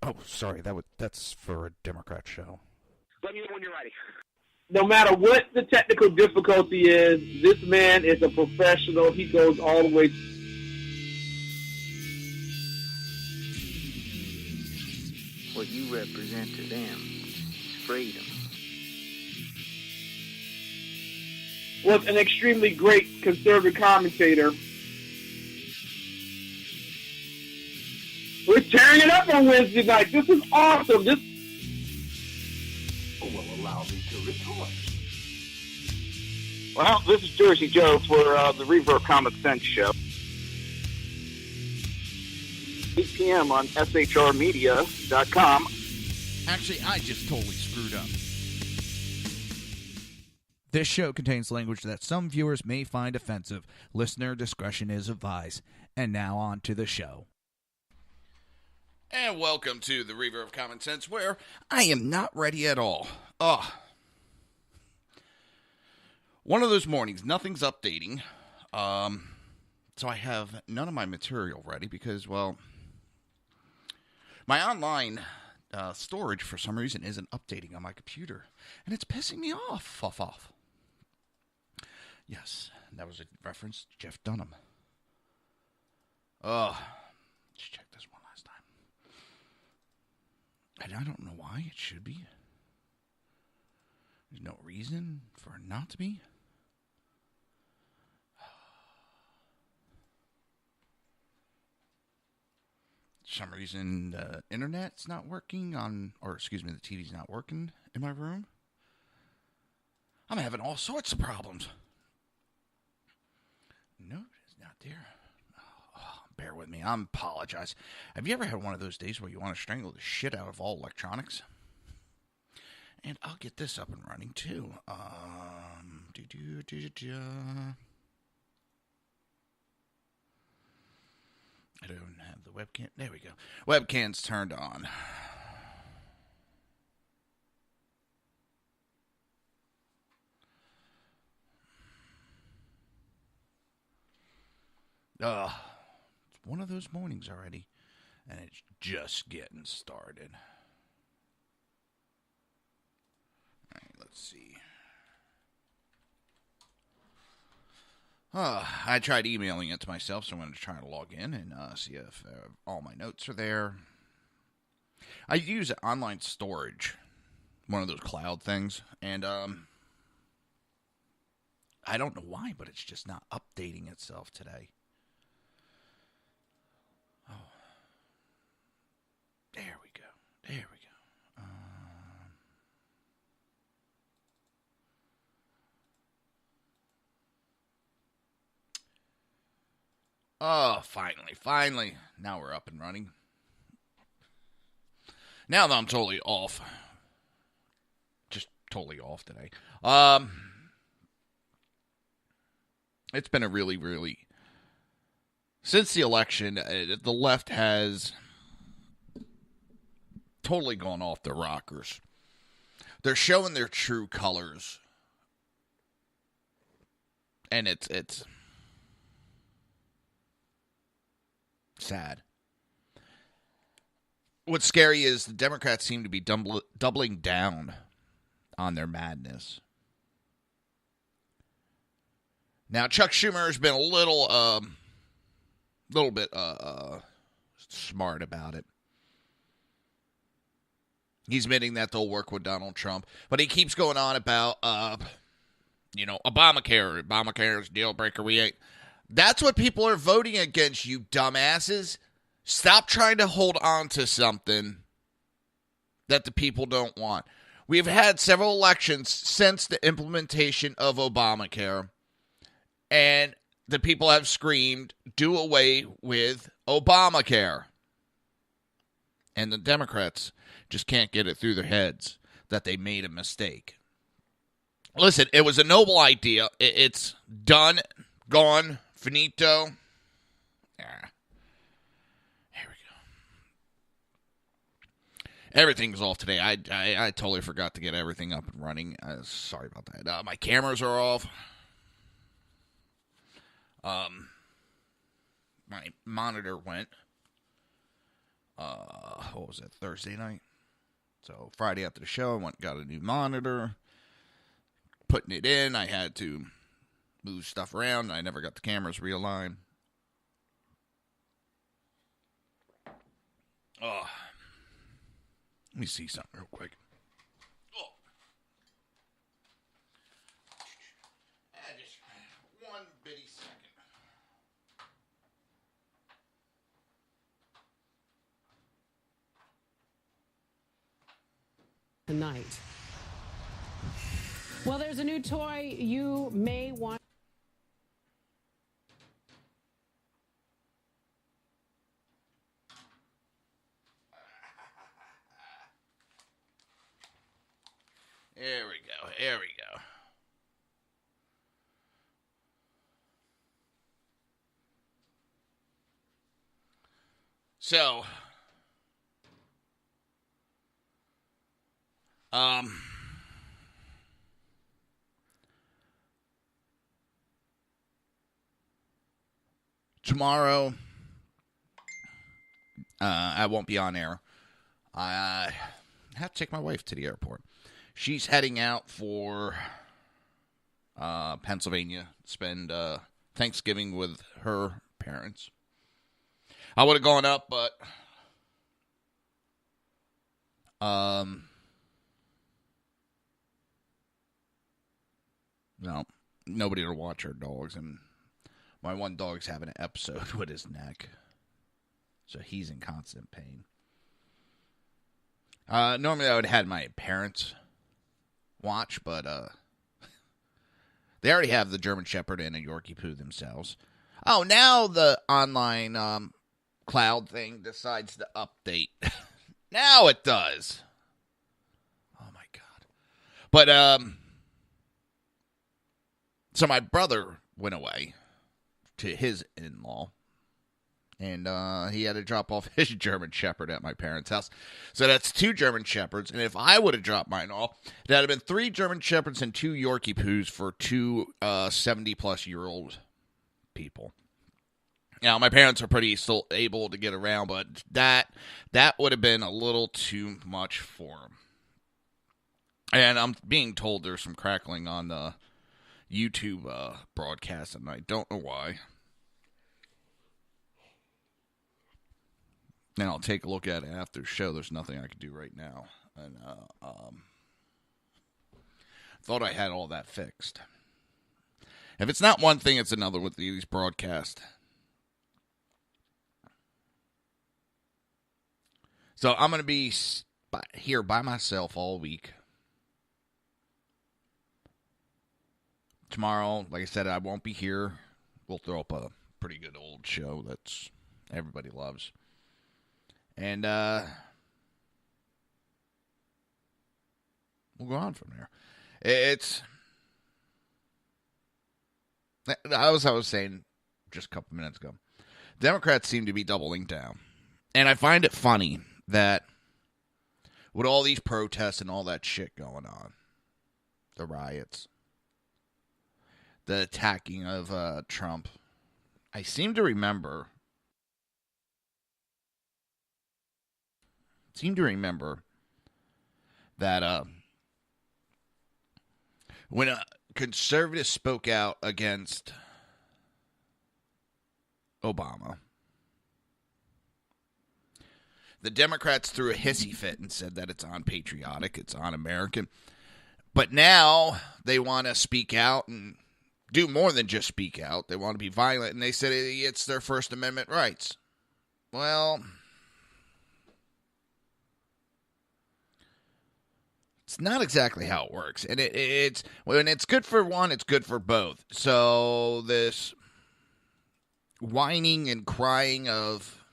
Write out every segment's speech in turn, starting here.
Oh, sorry, that's for a Democrat show. Let me know when you're ready. No matter what the technical difficulty is, this man is a professional. He goes all the way. What you represent to them is freedom. Was an extremely great conservative commentator. We're tearing it up on Wednesday night. This is awesome. This will allow me to retort. Well, this is Jersey Joe for the Reaver of Common Sense show. 8 p.m. on shrmedia.com. Actually, I just totally screwed up. This show contains language that some viewers may find offensive. Listener discretion is advised. And now on to the show. And welcome to the Reaver of Common Sense, where I am not ready at all. One of those mornings, nothing's updating. So I have none of my material ready because, well, my online storage for some reason isn't updating on my computer. And it's pissing me off. Yes, that was a reference to Jeff Dunham. Let's check this one last time. And I don't know why it should be. There's no reason for it not to be. For some reason, the internet's not working the TV's not working in my room. I'm having all sorts of problems. No, it's not there. Bear with me. I apologize. Have you ever had one of those days where you want to strangle the shit out of all electronics? And I'll get this up and running, too. I don't have the webcam. There we go. Webcam's turned on. It's one of those mornings already, and it's just getting started. All right, let's see. I tried emailing it to myself, so I'm going to try to log in and see if all my notes are there. I use online storage, one of those cloud things, and I don't know why, but it's just not updating itself today. Oh, there we go. Finally. Now we're up and running. Now that I'm totally off. Just totally off today. It's been a really... Since the election, the left has totally gone off the rockers. They're showing their true colors. And it's sad. What's scary is the Democrats seem to be doubling down on their madness. Now, Chuck Schumer has been a little bit smart about it. He's admitting that they'll work with Donald Trump, but he keeps going on about, Obamacare. Obamacare is a deal breaker. We ain't. That's what people are voting against, you dumbasses. Stop trying to hold on to something that the people don't want. We've had several elections since the implementation of Obamacare, and the people have screamed, do away with Obamacare. And the Democrats just can't get it through their heads that they made a mistake. Listen, it was a noble idea. It's done, gone, Finito. Yeah. Here we go. Everything's off today. I totally forgot to get everything up and running. Sorry about that. My cameras are off. My monitor went. What was it? Thursday night. So Friday after the show, I went and got a new monitor. Putting it in, I had to move stuff around. I never got the cameras realigned. Oh, let me see something real quick. Oh, just one bitty second. Tonight. Well, there's a new toy you may want. There we go. There we go. So, tomorrow, I won't be on air. I have to take my wife to the airport. She's heading out for Pennsylvania, spend Thanksgiving with her parents. I would have gone up, but no, nobody to watch her dogs, and my one dog's having an episode with his neck, so he's in constant pain. Normally I would have had my parents watch, but they already have the German Shepherd and a Yorkie Poo themselves. Oh, now the online cloud thing decides to update. Now it does. Oh my god. But so my brother went away to his in-law, and he had to drop off his German Shepherd at my parents' house. So that's 2 German Shepherds. And if I would have dropped mine off, that'd have been 3 German Shepherds and 2 Yorkie Poos for 2 70-plus-year-old people. Now, my parents are pretty still able to get around, but that would have been a little too much for them. And I'm being told there's some crackling on the YouTube broadcast, and I don't know why. And I'll take a look at it after the show. There's nothing I can do right now. And thought I had all that fixed. If it's not one thing, it's another with these broadcasts. So I'm going to be here by myself all week. Tomorrow, like I said, I won't be here. We'll throw up a pretty good old show that's everybody loves. And we'll go on from there. It's as I was saying just a couple minutes ago, Democrats seem to be doubling down. And I find it funny that with all these protests and all that shit going on, the riots, the attacking of Trump, I seem to remember that when a conservative spoke out against Obama, the Democrats threw a hissy fit and said that it's unpatriotic, it's un-American. But now they want to speak out and do more than just speak out. They want to be violent, and they said it's their First Amendment rights. Well, it's not exactly how it works. And it's when it's good for one, it's good for both. So this whining and crying of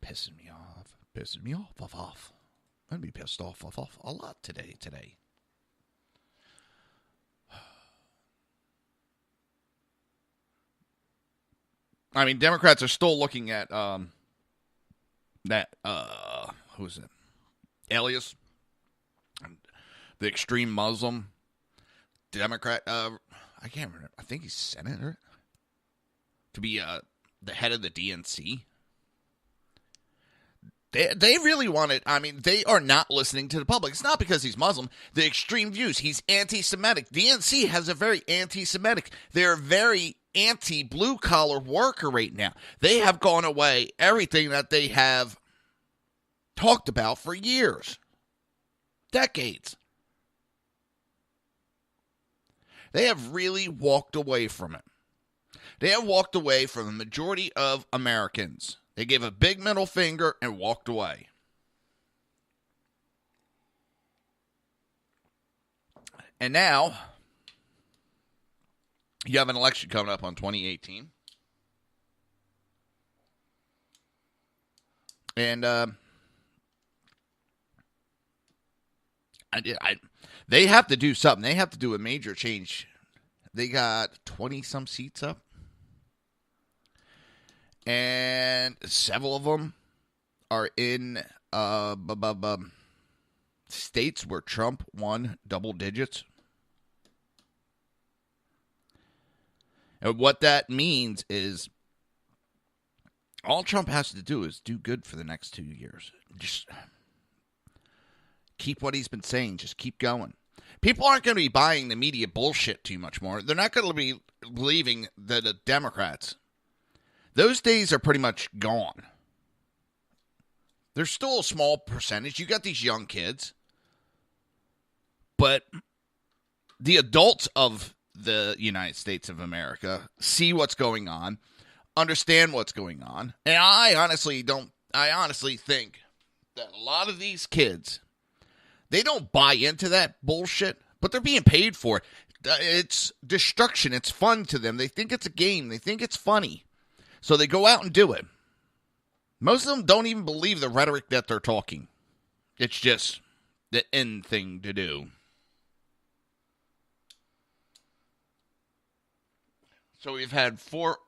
pissing me off. I'm going to be pissed off a lot today. I mean, Democrats are still looking at who's it? Elias, the extreme Muslim Democrat. I can't remember. I think he's senator to be the head of the DNC. They really want it. I mean, they are not listening to the public. It's not because he's Muslim. The extreme views. He's anti-Semitic. DNC has a very anti-Semitic. They're very anti-blue-collar worker right now. They have gone away everything that they have talked about for years. Decades. They have really walked away from it. They have walked away from the majority of Americans. They gave a big middle finger and walked away. And now, you have an election coming up on 2018. And they have to do something. They have to do a major change. They got 20-some seats up. And several of them are in states where Trump won double digits. And what that means is all Trump has to do is do good for the next 2 years. Just keep what he's been saying. Just keep going. People aren't going to be buying the media bullshit too much more. They're not going to be believing that the Democrats. Those days are pretty much gone. There's still a small percentage. You got these young kids. But the adults of the United States of America see what's going on, understand what's going on. And I honestly think that a lot of these kids, they don't buy into that bullshit, but they're being paid for it. It's destruction. It's fun to them. They think it's a game. They think it's funny. So they go out and do it. Most of them don't even believe the rhetoric that they're talking. It's just the end thing to do. So we've had four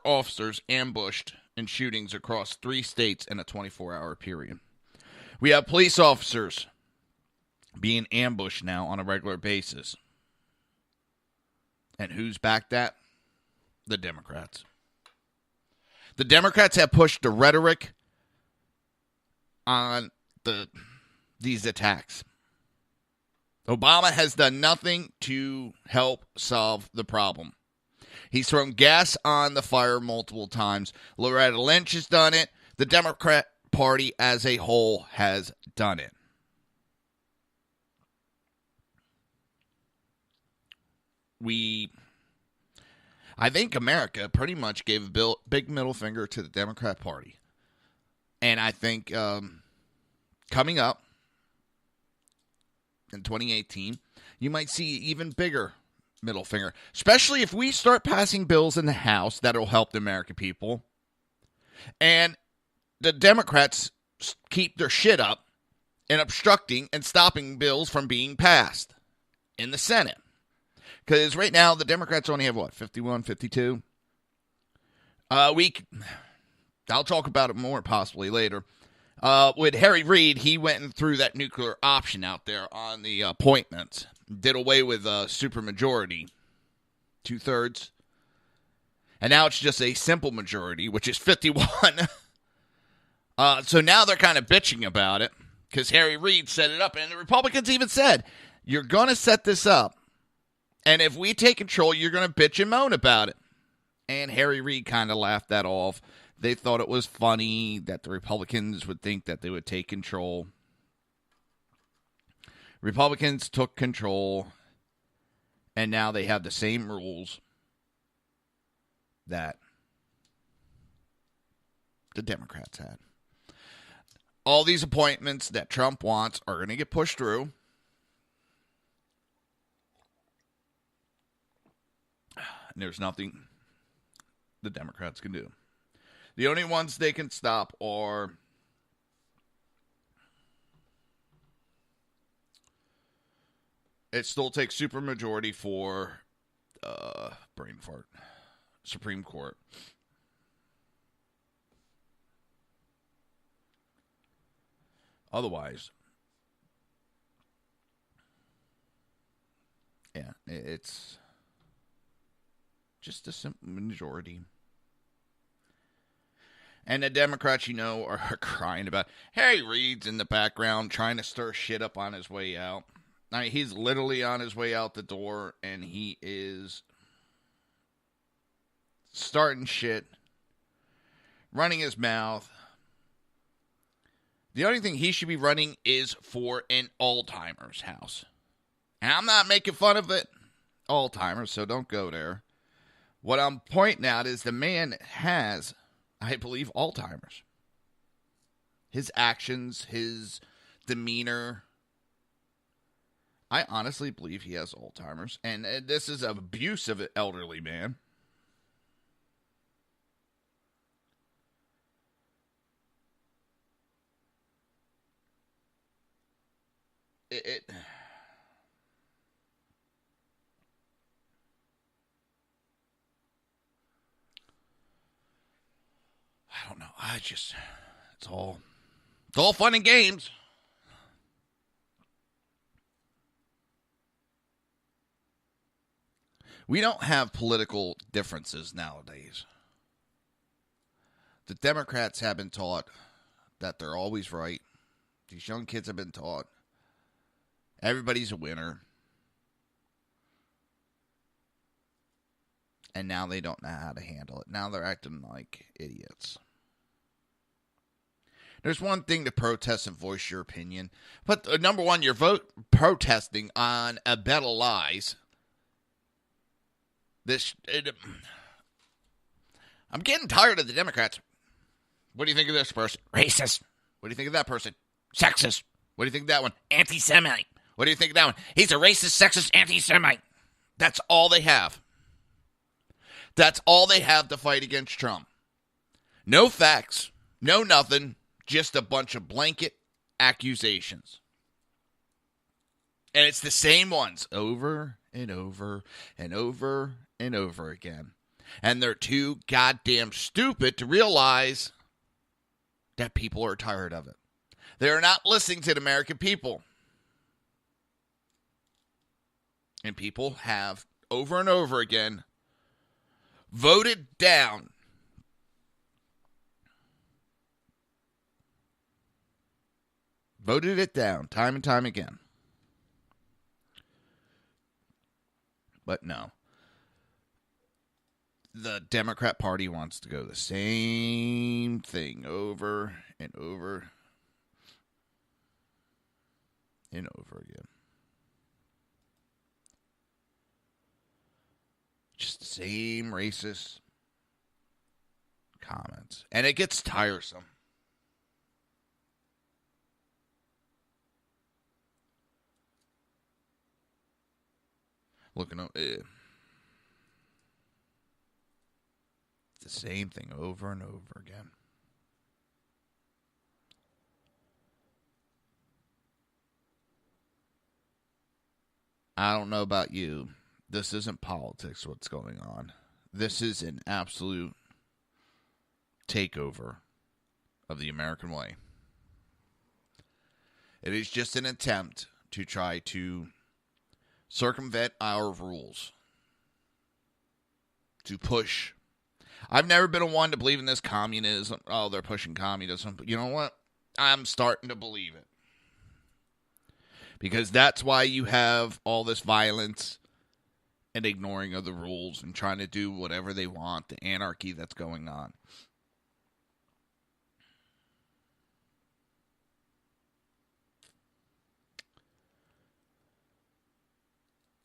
officers ambushed in shootings across 3 states in a 24-hour period. We have police officers being ambushed now on a regular basis. And who's backed that? The Democrats. The Democrats have pushed the rhetoric on these attacks. Obama has done nothing to help solve the problem. He's thrown gas on the fire multiple times. Loretta Lynch has done it. The Democrat Party as a whole has done it. I think America pretty much gave a big middle finger to the Democrat Party. And I think coming up in 2018, you might see even bigger middle finger, especially if we start passing bills in the House that'll help the American people. And the Democrats keep their shit up and obstructing and stopping bills from being passed in the Senate. Because right now, the Democrats only have, 51, 52? I'll talk about it more possibly later. With Harry Reid, he went and threw that nuclear option out there on the appointments. Did away with a supermajority, 2/3. And now it's just a simple majority, which is 51. So now they're kind of bitching about it because Harry Reid set it up. And the Republicans even said, you're going to set this up. And if we take control, you're going to bitch and moan about it. And Harry Reid kind of laughed that off. They thought it was funny that the Republicans would think that they would take control. Republicans took control. And now they have the same rules that the Democrats had. All these appointments that Trump wants are going to get pushed through. And there's nothing the Democrats can do. The only ones they can stop are it still takes supermajority for brain fart. Supreme Court. Otherwise, yeah, it's just a simple majority. And the Democrats, are crying about Harry Reid's in the background trying to stir shit up on his way out. I mean, he's literally on his way out the door, and he is starting shit, running his mouth. The only thing he should be running is for an Alzheimer's house. And I'm not making fun of it, Alzheimer's, so don't go there. What I'm pointing out is the man has, I believe, Alzheimer's. His actions, his demeanor. I honestly believe he has Alzheimer's. And this is an abuse of an elderly man. I don't know. It's all fun and games. We don't have political differences nowadays. The Democrats have been taught that they're always right. These young kids have been taught everybody's a winner. And now they don't know how to handle it. Now they're acting like idiots. There's one thing to protest and voice your opinion. But number one, you're protesting on a bed of lies. I'm getting tired of the Democrats. What do you think of this person? Racist. What do you think of that person? Sexist. What do you think of that one? Anti-Semite. What do you think of that one? He's a racist, sexist, anti-Semite. That's all they have. That's all they have to fight against Trump. No facts, no nothing, just a bunch of blanket accusations. And it's the same ones over and over and over and over again. And they're too goddamn stupid to realize that people are tired of it. They're not listening to the American people. And people have, over and over again, voted down voted it down time and time again. But no. The Democrat Party wants to go the same thing over and over and over again. Just the same racist comments. And it gets tiresome. Looking at the same thing over and over again. I don't know about you. This isn't politics, what's going on. This is an absolute takeover of the American way. It is just an attempt to try to circumvent our rules. To push. I've never been one to believe in this communism. Oh, they're pushing communism. But you know what? I'm starting to believe it. Because that's why you have all this violence and ignoring of the rules and trying to do whatever they want, the anarchy that's going on.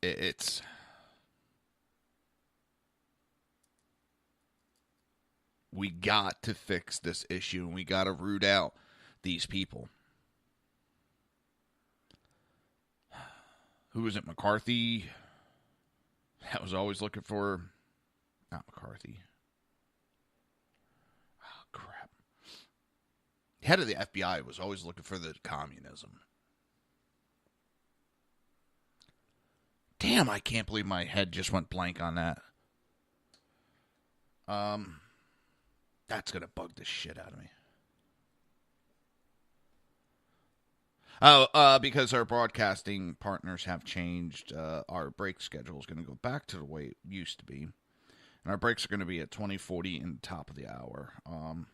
It's we got to fix this issue and we got to root out these people. Who was it? McCarthy? I was always looking for... Not McCarthy. Oh, crap. Head of the FBI was always looking for the communism. Damn, I can't believe my head just went blank on that. That's going to bug the shit out of me. Oh, because our broadcasting partners have changed, our break schedule is going to go back to the way it used to be. And our breaks are going to be at 20:40 in the top of the hour. Hang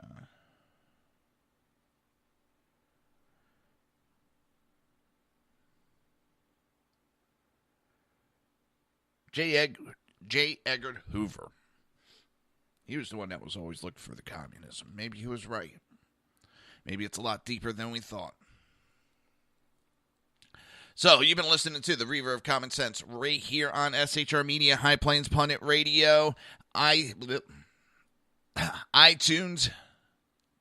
on. J. Edgar Hoover. He was the one that was always looking for the communism. Maybe he was right. Maybe it's a lot deeper than we thought. So, you've been listening to the Reaver of Common Sense right here on SHR Media, High Plains Pundit Radio, iTunes,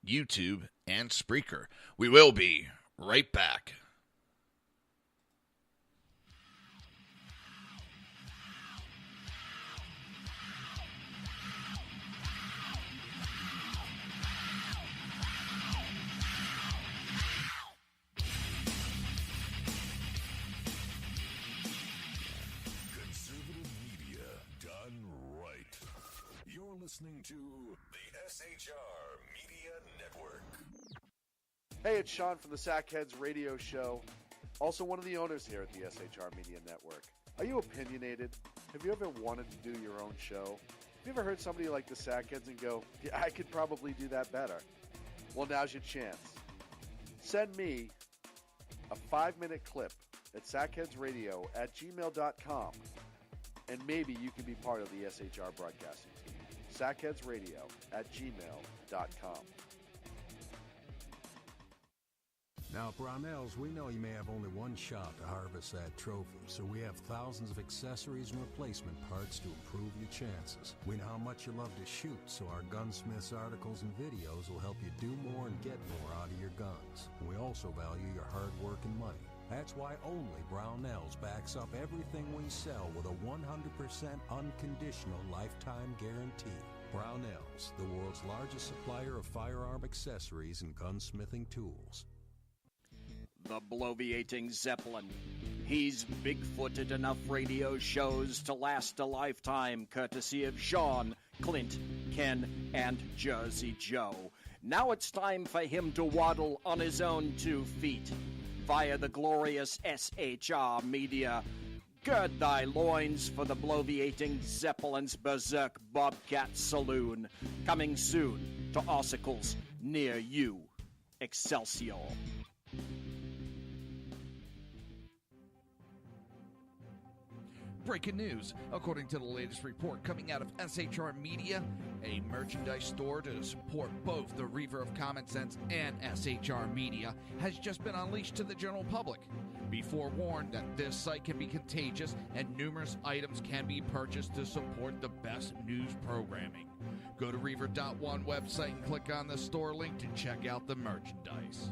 YouTube, and Spreaker. We will be right back. Listening to the SHR Media Network. Hey, it's Sean from the Sackheads Radio Show, also one of the owners here at the SHR Media Network. Are you opinionated? Have you ever wanted to do your own show? Have you ever heard somebody like the Sackheads and go, yeah, I could probably do that better? Well, now's your chance. Send me a 5-minute clip at sackheadsradio@gmail.com, and maybe you can be part of the SHR broadcasting team. sackheadsradio@gmail.com. Now, at Brownells, we know you may have only one shot to harvest that trophy, so we have thousands of accessories and replacement parts to improve your chances. We know how much you love to shoot, so our gunsmiths articles and videos will help you do more and get more out of your guns. We also value your hard work and money. That's why only Brownells backs up everything we sell with a 100% unconditional lifetime guarantee. Brownells, the world's largest supplier of firearm accessories and gunsmithing tools. The bloviating Zeppelin. He's big-footed enough radio shows to last a lifetime, courtesy of Sean, Clint, Ken, and Jersey Joe. Now it's time for him to waddle on his own 2 feet. Via the glorious SHR Media. Gird thy loins for the bloviating Zeppelin's Berserk Bobcat Saloon. Coming soon to Ossicles near you. Excelsior. Breaking news. According to the latest report coming out of SHR Media, a merchandise store to support both the Reaver of Common Sense and SHR Media has just been unleashed to the general public. Be forewarned that this site can be contagious and numerous items can be purchased to support the best news programming. Go to Reaver.one website and click on the store link to check out the merchandise.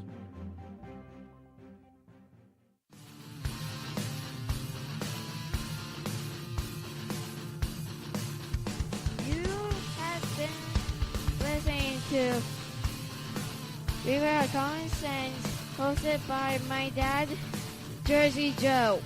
Listening to Reaver of Common Sense, hosted by my dad, Jersey Joe.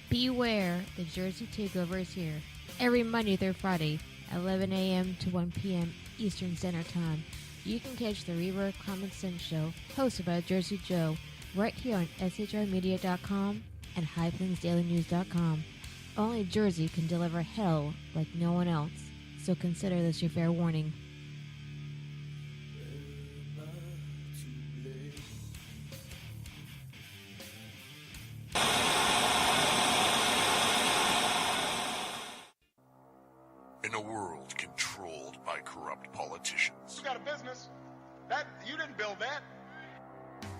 Beware, the Jersey Takeover is here. Every Monday through Friday, 11 a.m. to 1 p.m. Eastern Standard Time. You can catch the Reaver of Common Sense show, hosted by Jersey Joe, right here on shrmedia.com and highplainsdailynews.com. Only Jersey can deliver hell like no one else, so consider this your fair warning. In a world controlled by corrupt politicians, You got a business. That you didn't build that.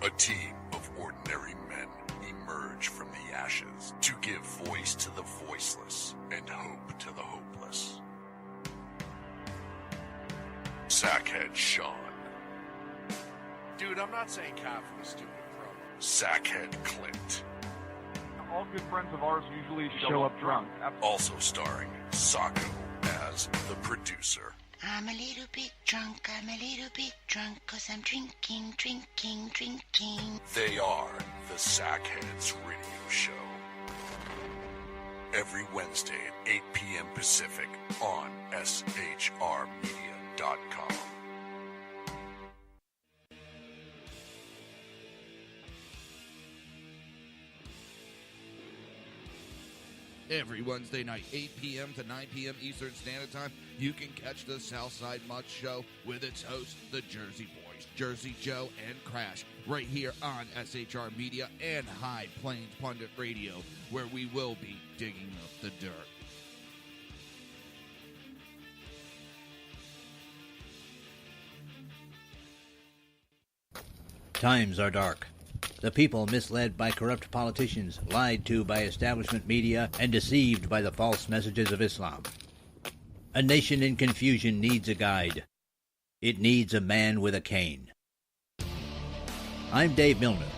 a team of ordinary men emerge from the ashes to give voice to the voiceless and hope to the hopeless. Sackhead Sean. Dude, I'm not saying calf for the stupid pro. Sackhead Clint. All good friends of ours usually show up drunk. Also starring Sacco has the producer. I'm a little bit drunk, 'cause I'm drinking. They are the Sackheads Radio Show. Every Wednesday at 8 p.m. Pacific on shrmedia.com. Every Wednesday night, 8 p.m. to 9 p.m. Eastern Standard Time, you can catch the Southside Mutt Show with its hosts, the Jersey Boys, Jersey Joe and Crash, right here on SHR Media and High Plains Pundit Radio, where we will be digging up the dirt. Times are dark. The people misled by corrupt politicians, lied to by establishment media, and deceived by the false messages of Islam. A nation in confusion needs a guide. It needs a man with a cane. I'm Dave Milner.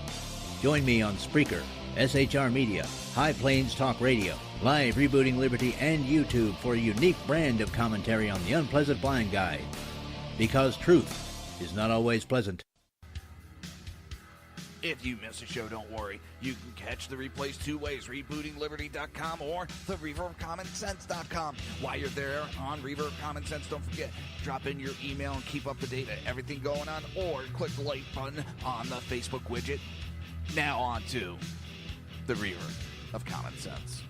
Join me on Spreaker, SHR Media, High Plains Talk Radio, Live Rebooting Liberty, and YouTube for a unique brand of commentary on the unpleasant blind guide. Because truth is not always pleasant. If you miss a show, don't worry. You can catch the replays two ways, rebootingliberty.com or the Reaver of Common Sense.com. While you're there on Reaver of Common Sense, don't forget, drop in your email and keep up to date on everything going on, or click the like button on the Facebook widget. Now on to the Reaver of Common Sense.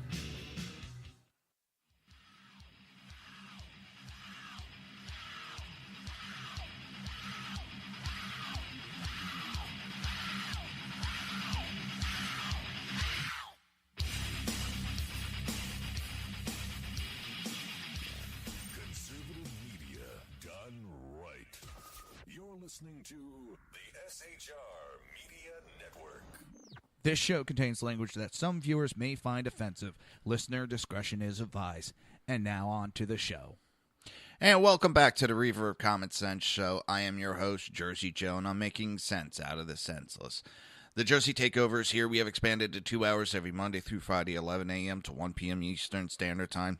Listening to the SHR Media Network. This show contains language that some viewers may find offensive. Listener discretion is advised. And now on to the show. And welcome back to the Reaver of Common Sense show. I am your host, Jersey Joe, and I'm making sense out of the senseless. The Jersey Takeover is here. We have expanded to 2 hours every Monday through Friday, 11 a.m. to 1 p.m. Eastern Standard Time.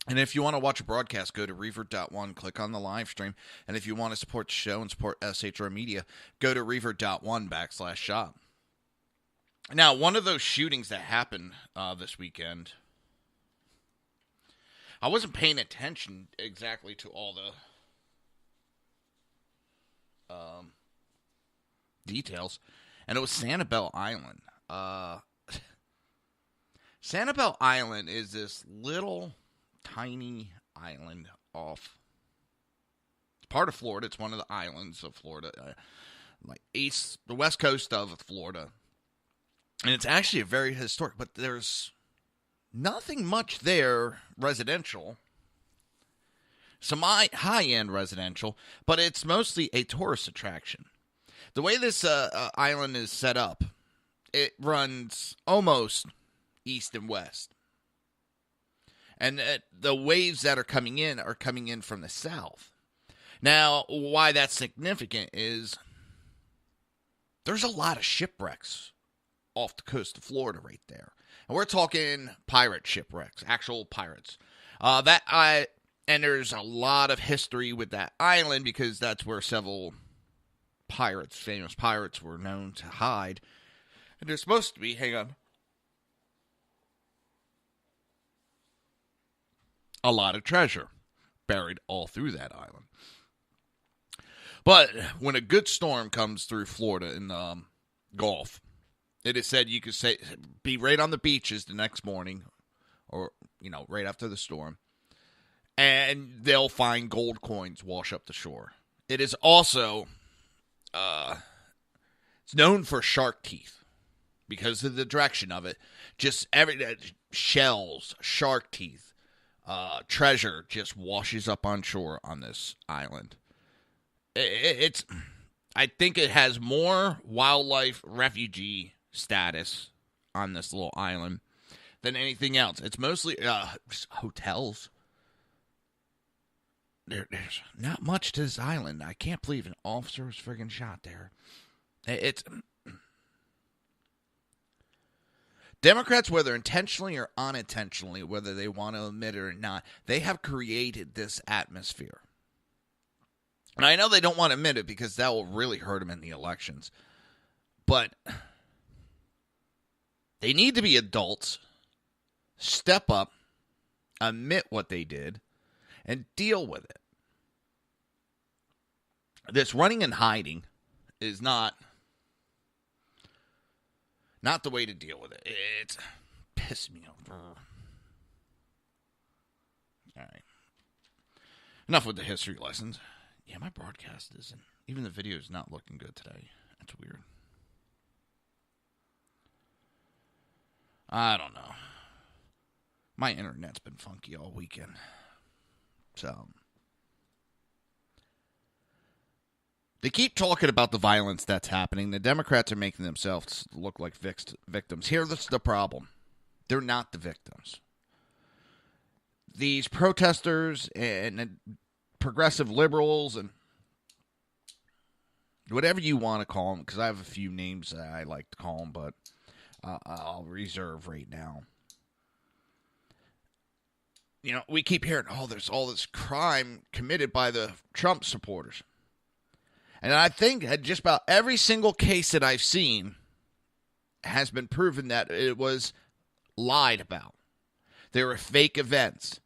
And if you want to watch a broadcast, go to Reaver.one, click on the live stream. And if you want to support the show and support SHR Media, go to Reaver.one/shop. Now, one of those shootings that happened this weekend, I wasn't paying attention exactly to all the details, and it was Sanibel Island. Sanibel Island is this little tiny island off. It's part of Florida. It's one of the islands of Florida, the west coast of Florida. And it's actually a very historic, but there's nothing much there residential. Some high-end residential, but it's mostly a tourist attraction. The way this island is set up, it runs almost east and west. And the waves that are coming in from the south. Now, why that's significant is there's a lot of shipwrecks off the coast of Florida right there. And we're talking pirate shipwrecks, actual pirates. And there's a lot of history with that island because that's where several famous pirates were known to hide. And there's supposed to be, a lot of treasure buried all through that island. But when a good storm comes through Florida in the Gulf, it is said you could be right on the beaches the next morning or, right after the storm, and they'll find gold coins wash up the shore. It is also, it's known for shark teeth because of the direction of it. Just shells, shark teeth. Treasure just washes up on shore on this island. I think it has more wildlife refugee status on this little island than anything else. It's mostly hotels. There's not much to this island. I can't believe an officer was friggin' shot there. Democrats, whether intentionally or unintentionally, whether they want to admit it or not, they have created this atmosphere. And I know they don't want to admit it because that will really hurt them in the elections. But they need to be adults, step up, admit what they did, and deal with it. This running and hiding is not the way to deal with it. It's pissed me off. All right. Enough with the history lessons. Yeah, my broadcast isn't. Even the video is not looking good today. That's weird. I don't know. My internet's been funky all weekend. So they keep talking about the violence that's happening. The Democrats are making themselves look like victims. Here's the problem. They're not the victims. These protesters and progressive liberals and whatever you want to call them, because I have a few names that I like to call them, but I'll reserve right now. You know, we keep hearing, there's all this crime committed by the Trump supporters. And I think that just about every single case that I've seen has been proven that it was lied about. They were fake events.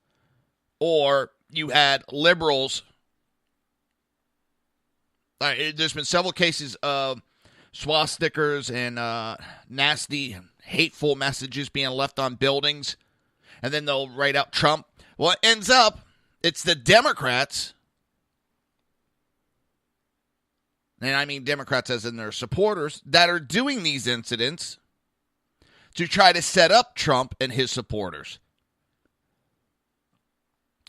Or you had liberals. There's been several cases of swastikas and nasty, hateful messages being left on buildings. And then they'll write out Trump. Well, it ends up, it's the Democrats. And I mean Democrats as in their supporters that are doing these incidents to try to set up Trump and his supporters.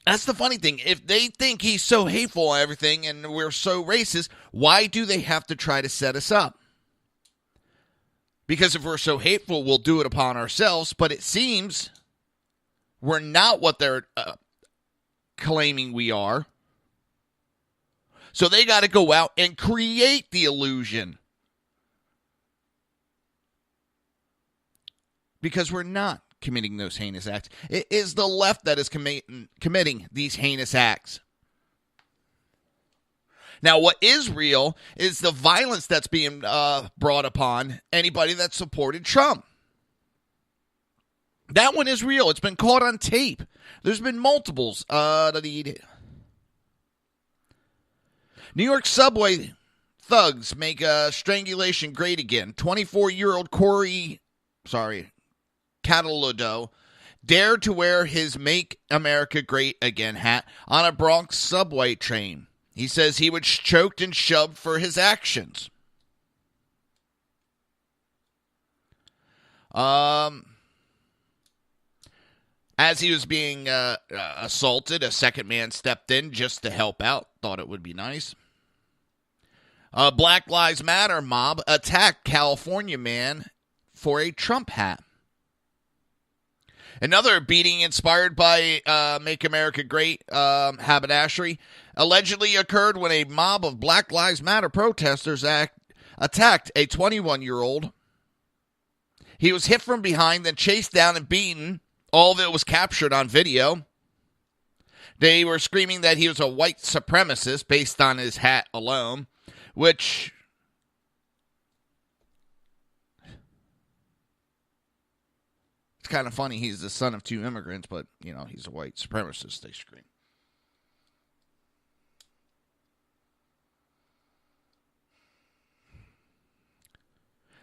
That's the funny thing. If they think he's so hateful and everything and we're so racist, why do they have to try to set us up? Because if we're so hateful, we'll do it upon ourselves. But it seems we're not what they're claiming we are. So they got to go out and create the illusion. Because we're not committing those heinous acts. It is the left that is committing these heinous acts. Now, what is real is the violence that's being brought upon anybody that supported Trump. That one is real. It's been caught on tape. There's been multiples. New York subway thugs make strangulation great again. 24-year-old Corey Cataldo dared to wear his Make America Great Again hat on a Bronx subway train. He says he was choked and shoved for his actions. As he was being assaulted, a second man stepped in just to help out. Thought it would be nice. A Black Lives Matter mob attacked California man for a Trump hat. Another beating inspired by Make America Great haberdashery allegedly occurred when a mob of Black Lives Matter protesters attacked a 21-year-old. He was hit from behind, then chased down and beaten. All of it was captured on video. They were screaming that he was a white supremacist based on his hat alone, which it's kind of funny. He's the son of two immigrants, but, you know, he's a white supremacist, they scream.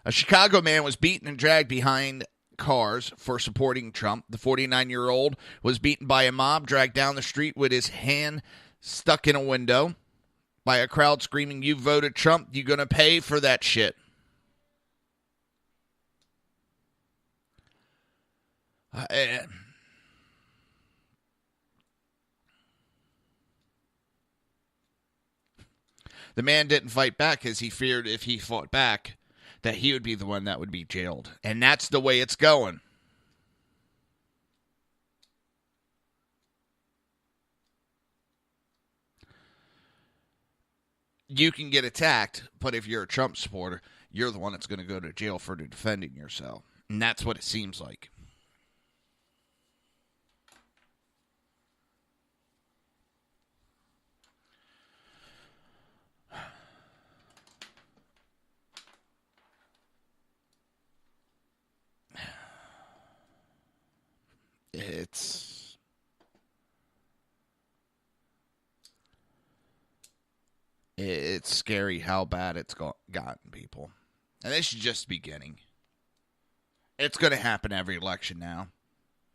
A Chicago man was beaten and dragged behind cars for supporting Trump. The 49-year-old was beaten by a mob, dragged down the street with his hand stuck in a window by a crowd screaming, "You voted Trump, you gonna pay for that shit." The man didn't fight back because he feared if he fought back that he would be the one that would be jailed. And that's the way it's going. You can get attacked, but if you're a Trump supporter, you're the one that's going to go to jail for defending yourself. And that's what it seems like. It's scary how bad it's gotten, people. And this is just beginning. It's going to happen every election now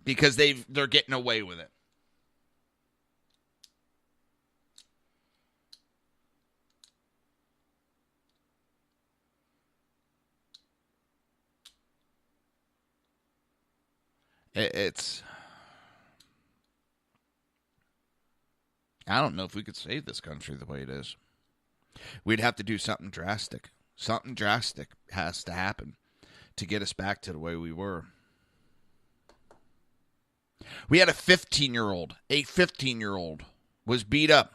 because they're getting away with it. It's... I don't know if we could save this country the way it is. We'd have to do something drastic. Something drastic has to happen to get us back to the way we were. We had a 15-year-old was beat up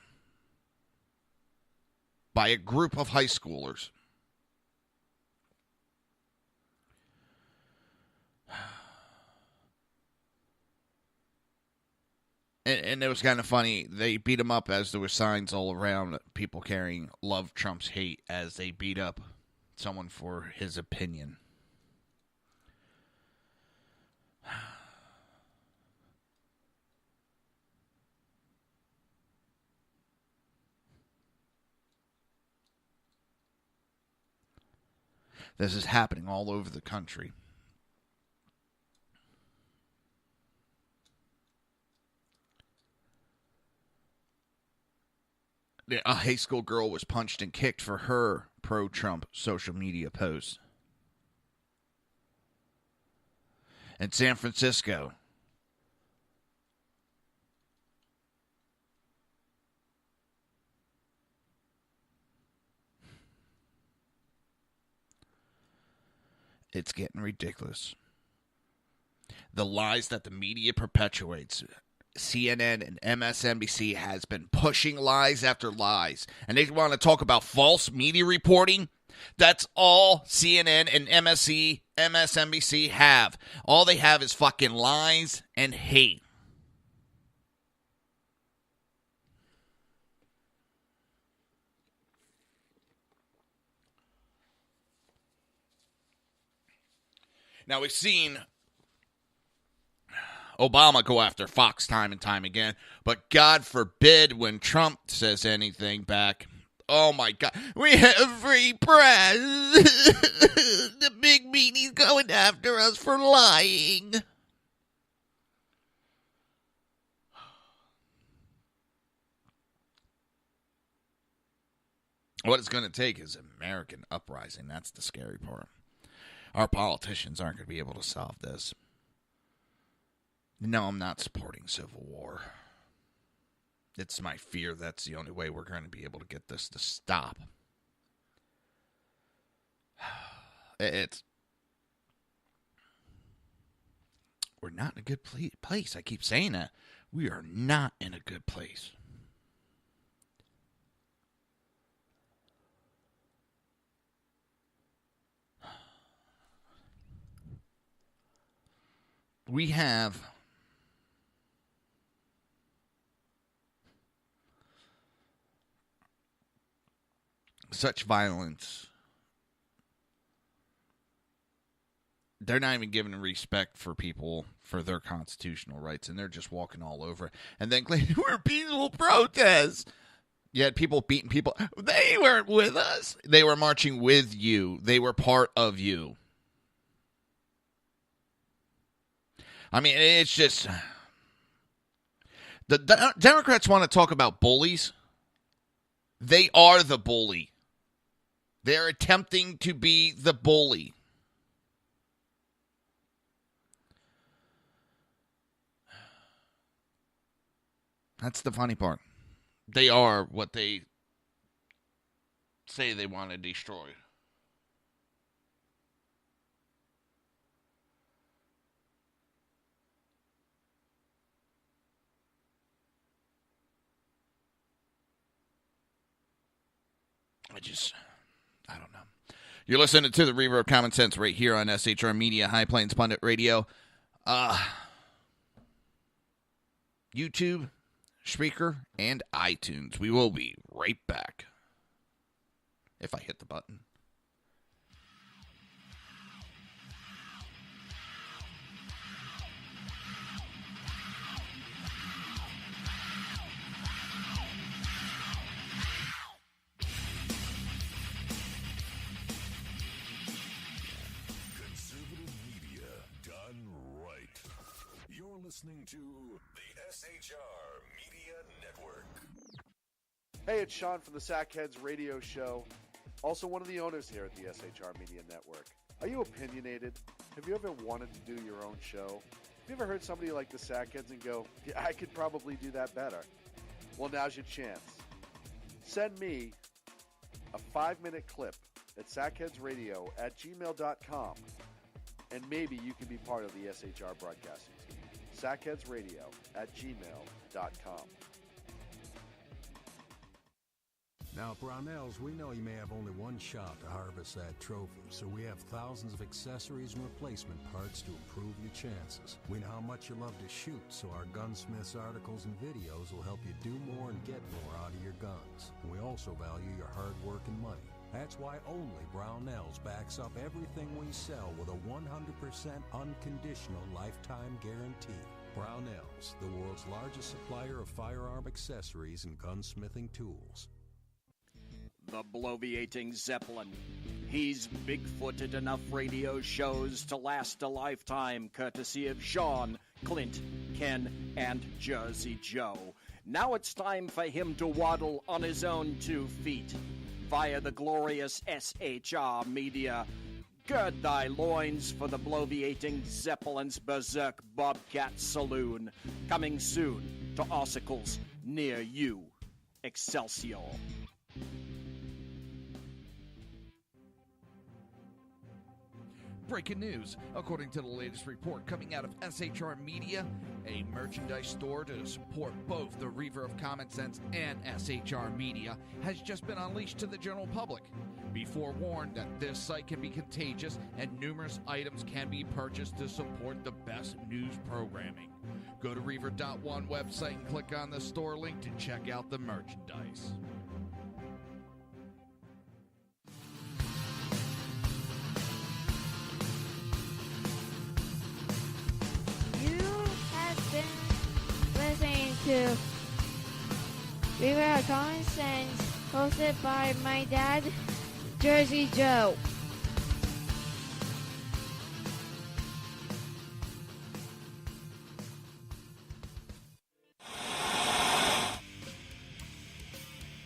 by a group of high schoolers. And it was kind of funny. They beat him up as there were signs all around, people carrying "Love Trumps Hate" as they beat up someone for his opinion. This is happening all over the country. A high school girl was punched and kicked for her pro-Trump social media post. In San Francisco, it's getting ridiculous. The lies that the media perpetuates. CNN and MSNBC has been pushing lies after lies. And they want to talk about false media reporting. That's all CNN and MSNBC have. All they have is fucking lies and hate. Now, we've seen Obama go after Fox time and time again, but God forbid when Trump says anything back. Oh my God, we have free press. The big meanie's going after us for lying. What it's going to take is American uprising. That's the scary part. Our politicians aren't going to be able to solve this. No, I'm not supporting civil war. It's my fear that's the only way we're going to be able to get this to stop. We're not in a good place. I keep saying that. We are not in a good place. We have such violence. They're not even giving respect for people for their constitutional rights, and they're just walking all over. And then claiming we're peaceful protests. You had people beating people. They weren't with us. They were marching with you. They were part of you. I mean, it's just... The Democrats want to talk about bullies. They are the bully. They're attempting to be the bully. That's the funny part. They are what they say they want to destroy. I don't know. You're listening to the Reaver of Common Sense right here on SHR Media, High Plains Pundit Radio. YouTube, Spreaker, and iTunes. We will be right back. If I hit the button. Listening to the SHR Media Network. Hey, it's Sean from the Sackheads Radio Show, also one of the owners here at the SHR Media Network. Are you opinionated? Have you ever wanted to do your own show? Have you ever heard somebody like the Sackheads and go, yeah, I could probably do that better? Well, now's your chance. Send me a 5-minute clip at sackheadsradio@gmail.com, and maybe you can be part of the SHR broadcasting team. sackheadsradio@gmail.com. Now, Brownells, we know you may have only one shot to harvest that trophy, so we have thousands of accessories and replacement parts to improve your chances. We know how much you love to shoot, so our gunsmiths articles and videos will help you do more and get more out of your guns. And we also value your hard work and money. That's why only Brownells backs up everything we sell with a 100% unconditional lifetime guarantee. Brownells, the world's largest supplier of firearm accessories and gunsmithing tools. The bloviating Zeppelin. He's big-footed enough radio shows to last a lifetime, courtesy of Sean, Clint, Ken, and Jersey Joe. Now it's time for him to waddle on his own 2 feet. Via the glorious SHR Media. Gird thy loins for the bloviating Zeppelin's Berserk Bobcat Saloon. Coming soon to Ossicles near you. Excelsior. Breaking news. According to the latest report coming out of SHR Media, a merchandise store to support both the Reaver of Common Sense and SHR Media has just been unleashed to the general public. Be forewarned that this site can be contagious and numerous items can be purchased to support the best news programming. Go to Reaver.one website and click on the store link to check out the merchandise. Listening to Reaver of Common Sense, hosted by my dad, Jersey Joe.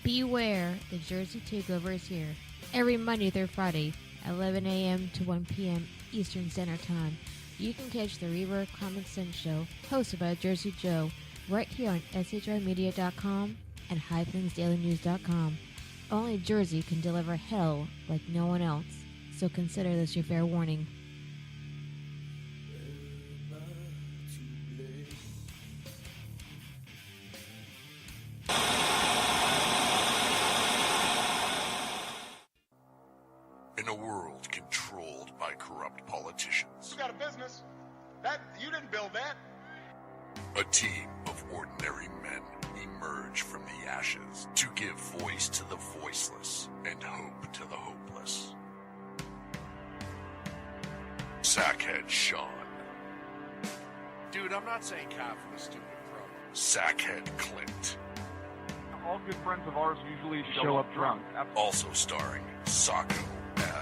Beware, the Jersey Takeover is here. Every Monday through Friday, 11 a.m. to 1 p.m. Eastern Standard Time. You can catch the Reaver of Common Sense show, hosted by Jersey Joe, right here on shrmedia.com and highplainsdailynews.com. Only Jersey can deliver hell like no one else, so consider this your fair warning. In a world controlled by corrupt politicians, You got a business. You didn't build that. a team of ordinary men emerge from the ashes to give voice to the voiceless and hope to the hopeless. Sackhead Sean, Dude, I'm not saying cop for the stupid pro. Sackhead Clint, All good friends of ours usually show up drunk. also starring Sacco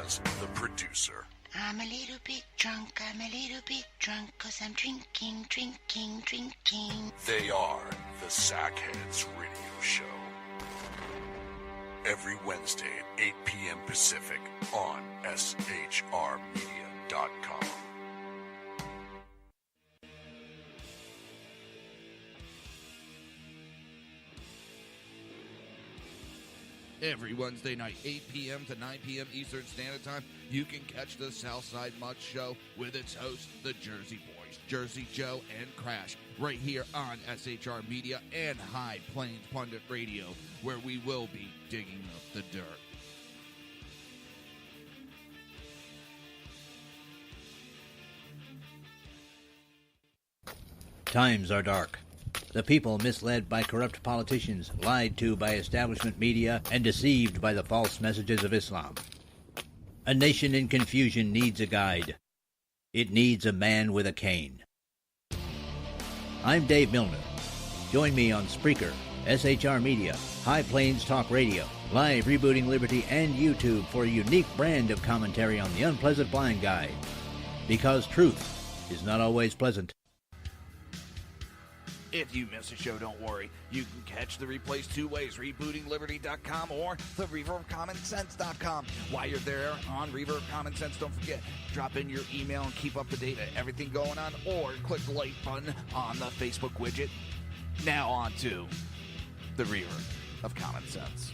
as the producer. I'm a little bit drunk, I'm a little bit drunk, 'cause I'm drinking, drinking, drinking. They are the Sackheads Radio Show. Every Wednesday at 8 p.m. Pacific on shrmedia.com. Every Wednesday night, 8 p.m. to 9 p.m. Eastern Standard Time, you can catch the Southside Mutt Show with its hosts, the Jersey Boys, Jersey Joe and Crash, right here on SHR Media and High Plains Pundit Radio, where we will be digging up the dirt. Times are dark. The people misled by corrupt politicians, lied to by establishment media, and deceived by the false messages of Islam. A nation in confusion needs a guide. It needs a man with a cane. I'm Dave Milner. Join me on Spreaker, SHR Media, High Plains Talk Radio, Live Rebooting Liberty, and YouTube for a unique brand of commentary on the unpleasant blind guide. Because truth is not always pleasant. If you miss a show, don't worry. You can catch the replays two ways, rebootingliberty.com or the Reaver of Common Sense.com. While you're there on Reaver of Common Sense, don't forget, drop in your email and keep up to date on everything going on, or click the like button on the Facebook widget. Now on to the Reaver of Common Sense.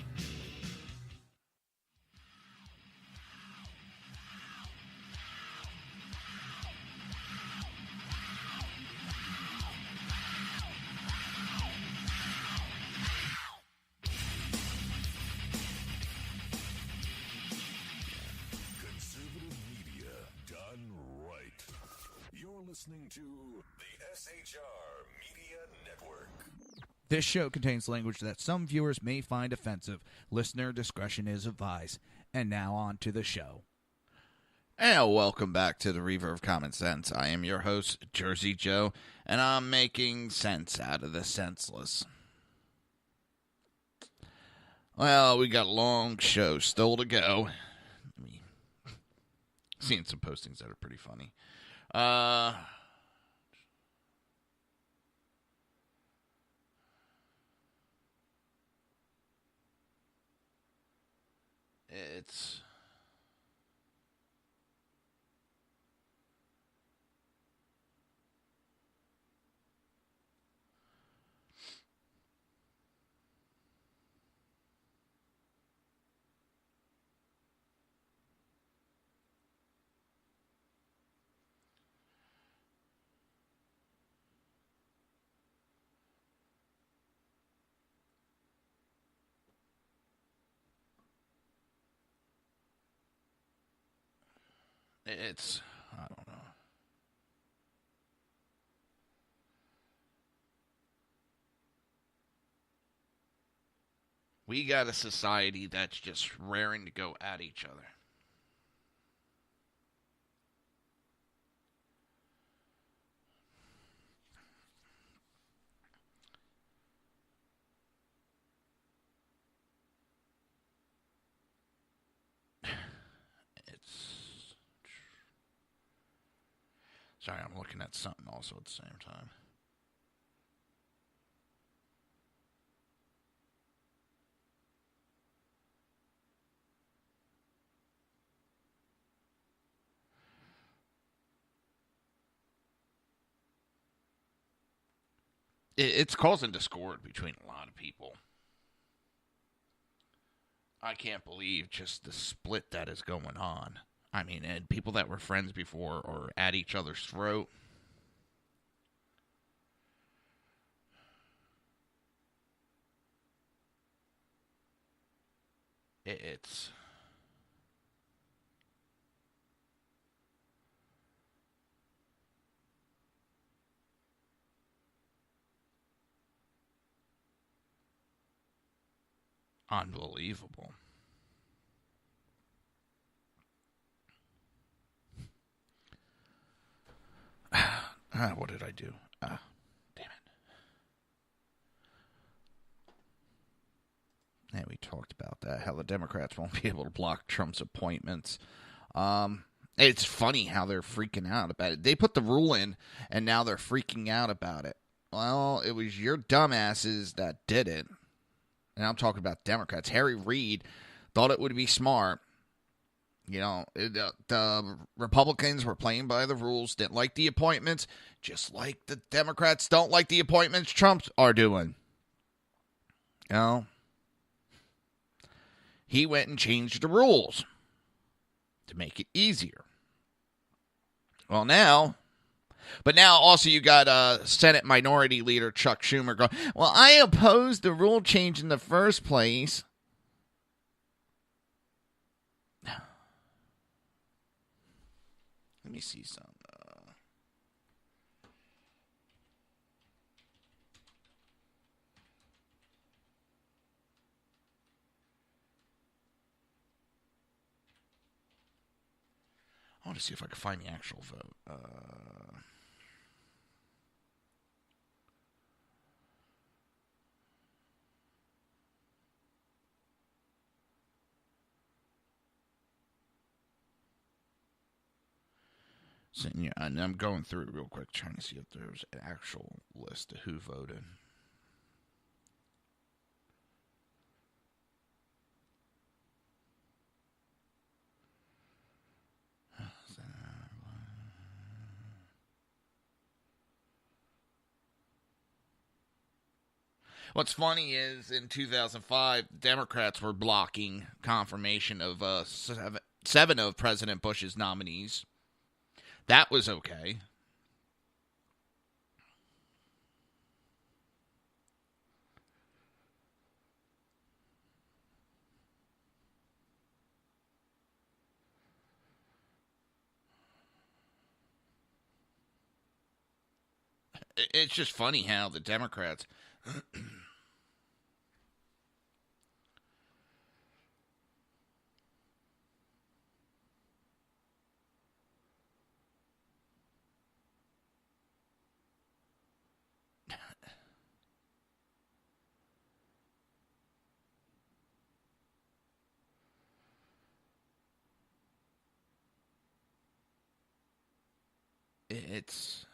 Listening to the SHR Media Network. This show contains language that some viewers may find offensive. Listener discretion is advised. And now on to the show. And welcome back to the Reaver of Common Sense. I am your host, Jersey Joe, and I'm making sense out of the senseless. Well, we got a long show still to go. Seeing some postings that are pretty funny. It's I don't know. We got a society that's just raring to go at each other. Sorry, I'm looking at something also at the same time. It's causing discord between a lot of people. I can't believe just the split that is going on. I mean, and people that were friends before are at each other's throat. It's unbelievable. What did I do? Damn it. Yeah, we talked about that, how the Democrats won't be able to block Trump's appointments. It's funny how they're freaking out about it. They put the rule in, and now they're freaking out about it. Well, it was your dumbasses that did it. And I'm talking about Democrats. Harry Reid thought it would be smart. You know, the Republicans were playing by the rules, didn't like the appointments, just like the Democrats don't like the appointments Trump are doing. You know, he went and changed the rules to make it easier. Well, now, but now also you got Senate Minority Leader Chuck Schumer going, well, I opposed the rule change in the first place. Let me see some. want to see if I can find the actual vote. So, yeah, and I'm going through it real quick, trying to see if there's an actual list of who voted. What's funny is in 2005, Democrats were blocking confirmation of seven of President Bush's nominees. That was okay. It's just funny how the Democrats... It's...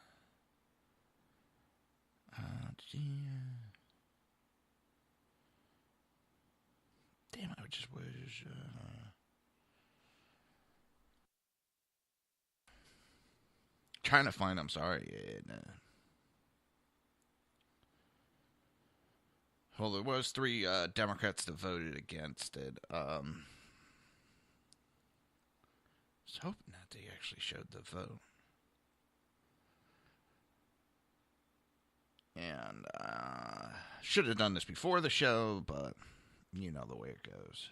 damn, I just wish... trying to find, I'm sorry. Well, there was 3 Democrats that voted against it. I was hoping that they actually showed the vote. And should have done this before the show, but you know the way it goes.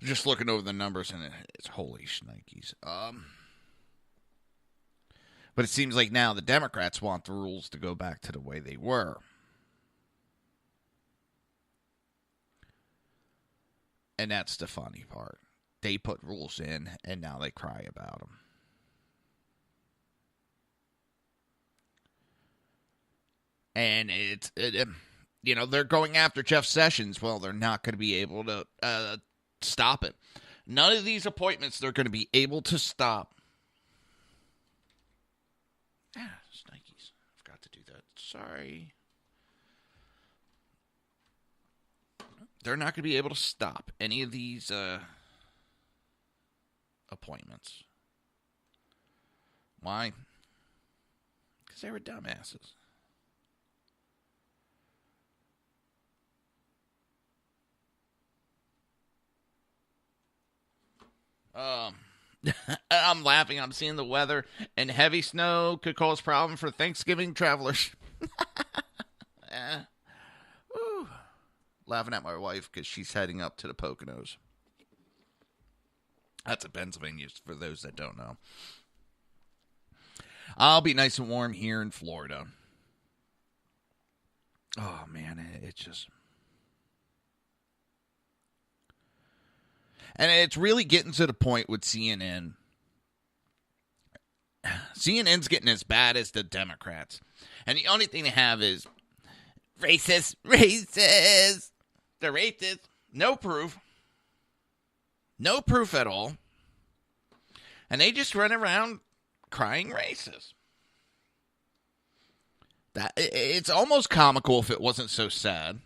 Just looking over the numbers, and it's holy shnikes. But it seems like now the Democrats want the rules to go back to the way they were. And that's the funny part. They put rules in, and now they cry about them. And they're going after Jeff Sessions. Well, they're not going to be able to stop it. None of these appointments they're going to be able to stop. Snikes. I forgot to do that. Sorry. They're not going to be able to stop any of these appointments. Why? Because they were dumbasses. I'm laughing. I'm seeing the weather, and heavy snow could cause problem for Thanksgiving travelers. Laughing at my wife because she's heading up to the Poconos. That's in Pennsylvania, for those that don't know. I'll be nice and warm here in Florida. Oh, man, it's just... And it's really getting to the point with CNN. CNN's getting as bad as the Democrats. And the only thing they have is racist. They're racist. No proof. No proof at all. And they just run around crying racist. It's almost comical if it wasn't so sad.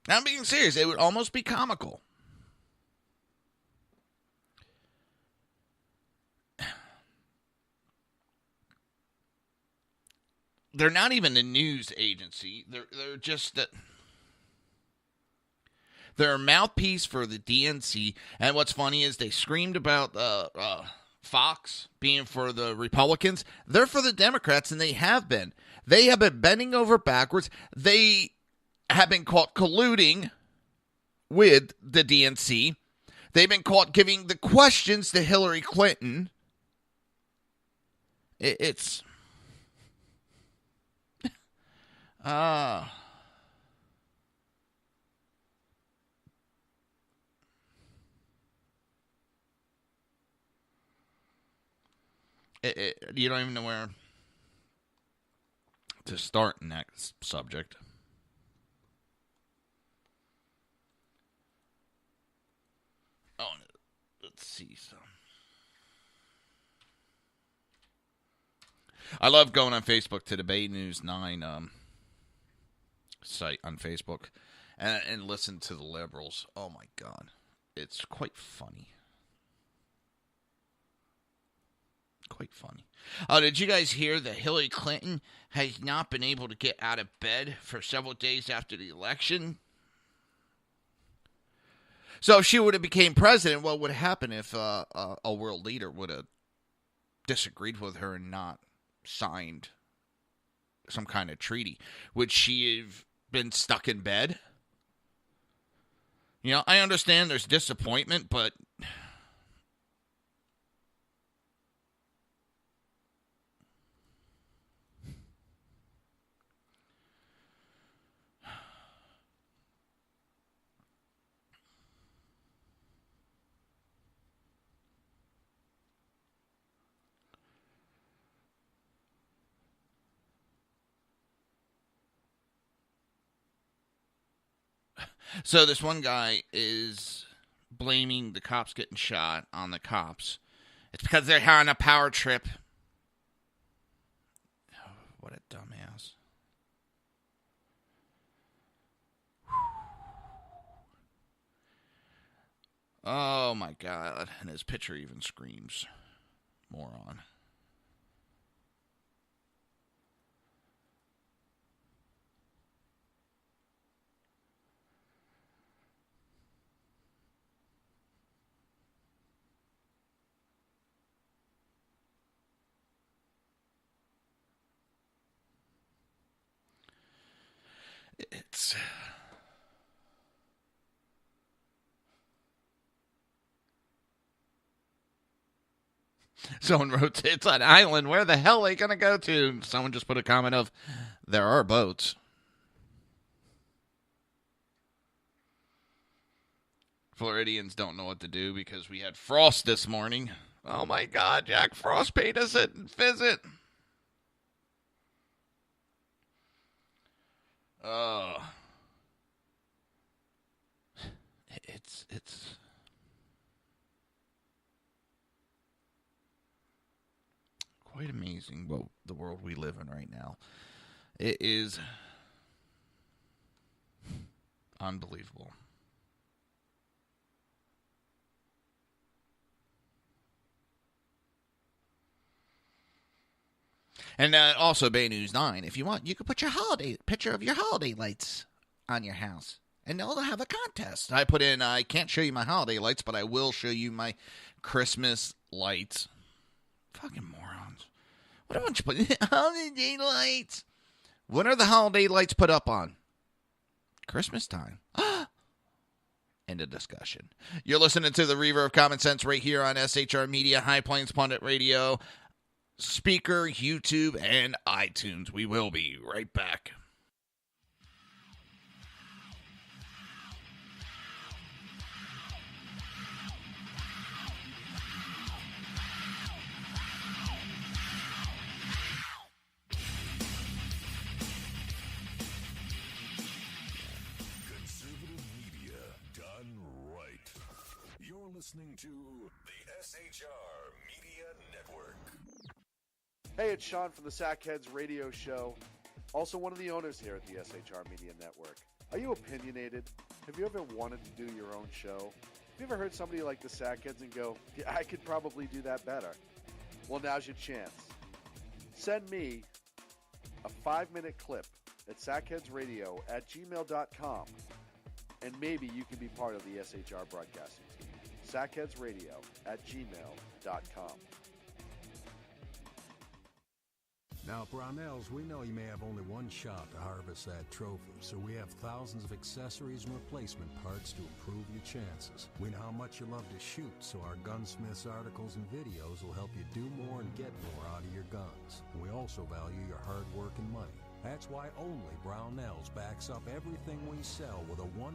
I'm being serious. It would almost be comical. They're not even a news agency. They're just they're a mouthpiece for the DNC. And what's funny is they screamed about Fox being for the Republicans. They're for the Democrats, and they have been. They have been bending over backwards. They have been caught colluding with the DNC. They've been caught giving the questions to Hillary Clinton. It's... you don't even know where to start in that subject. Oh, let's see some. I love going on Facebook to the Bay News 9 site on Facebook and listen to the liberals. Oh, my God. It's quite funny. Quite funny. Oh, did you guys hear that Hillary Clinton has not been able to get out of bed for several days after the election? So if she would have became president, what would happen if a world leader would have disagreed with her and not signed some kind of treaty? Would she have been stuck in bed? You know, I understand there's disappointment, but... So this one guy is blaming the cops getting shot on the cops. It's because they're on a power trip. Oh, what a dumbass. Oh my God. And his picture even screams moron. It's... Someone wrote, it's an island. Where the hell are they going to go to? Someone just put a comment of, there are boats. Floridians don't know what to do because we had frost this morning. Oh my God, Jack Frost paid us a visit. It's quite amazing what the world we live in right now. It is unbelievable. And also, Bay News 9, if you want, you could put your picture of your holiday lights on your house. And they'll have a contest. I put in, I can't show you my holiday lights, but I will show you my Christmas lights. Fucking morons. What a bunch of holiday lights. When are the holiday lights put up on? Christmas time. End of discussion. You're listening to the Reaver of Common Sense right here on SHR Media, High Plains Pundit Radio, Speaker, YouTube, and iTunes. We will be right back. Listening to the SHR Media Network. Hey, it's Sean from the Sackheads Radio Show, also one of the owners here at the SHR Media Network. Are you opinionated? Have you ever wanted to do your own show? Have you ever heard somebody like the Sackheads and go, yeah, I could probably do that better? Well, now's your chance. Send me a 5-minute clip at sackheadsradio@gmail.com, and maybe you can be part of the SHR broadcasting team. sackheadsradio@gmail.com. SackheadsRadio.com. Now, Brownells, we know you may have only one shot to harvest that trophy, so we have thousands of accessories and replacement parts to improve your chances. We know how much you love to shoot, so our gunsmiths articles and videos will help you do more and get more out of your guns. We also value your hard work and money. That's why only Brownells backs up everything we sell with a 100%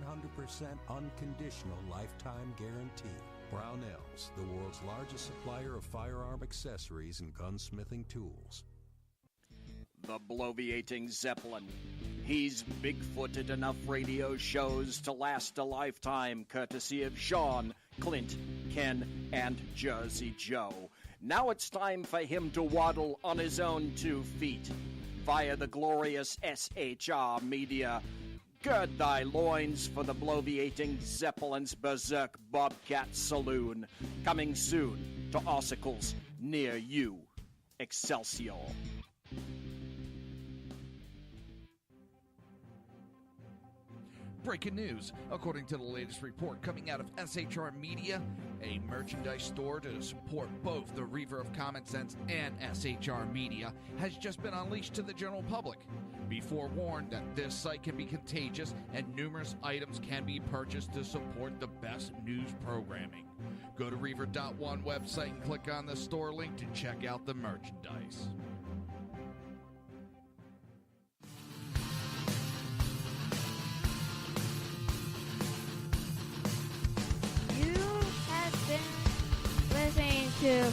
unconditional lifetime guarantee. Brownells, the world's largest supplier of firearm accessories and gunsmithing tools. The bloviating Zeppelin. He's big-footed enough radio shows to last a lifetime, courtesy of Sean, Clint, Ken, and Jersey Joe. Now it's time for him to waddle on his own 2 feet via the glorious SHR Media. Gird thy loins for the bloviating Zeppelin's Berserk Bobcat Saloon. Coming soon to Ossicles near you. Excelsior. Breaking news. According to the latest report coming out of SHR Media, a merchandise store to support both the Reaver of Common Sense and SHR Media has just been unleashed to the general public. Be forewarned that this site can be contagious and numerous items can be purchased to support the best news programming. Go to Reaver.one website and click on the store link to check out the merchandise. Listening to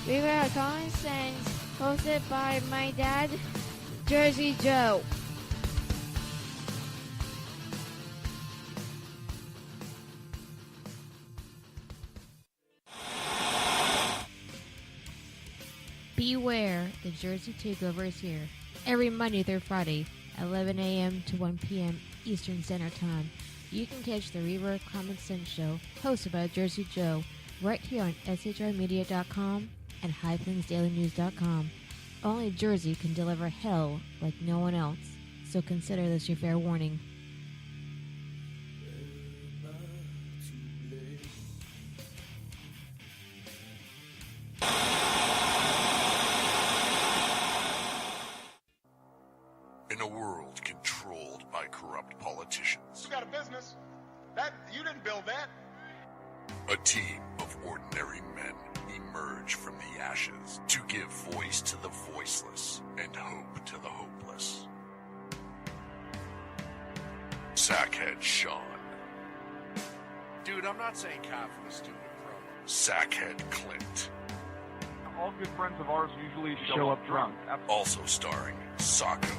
Reaver of Common Sense, hosted by my dad, Jersey Joe. Beware, the Jersey Takeover is here. Every Monday through Friday, 11 a.m. to 1 p.m. Eastern Standard Time. You can catch the Reaver of Common Sense show, hosted by Jersey Joe, right here on SHRmedia.com and HighPlainsDailyNews.com. Only Jersey can deliver hell like no one else, so consider this your fair warning. In a world controlled by corrupt politicians, You got a business. That you didn't build that. a team of ordinary men emerge from the ashes to give voice to the voiceless and hope to the hopeless. Sackhead Sean, Dude, I'm not saying confidence, stupid pro. Sackhead Clint, All good friends of ours usually show up drunk. also starring Sacco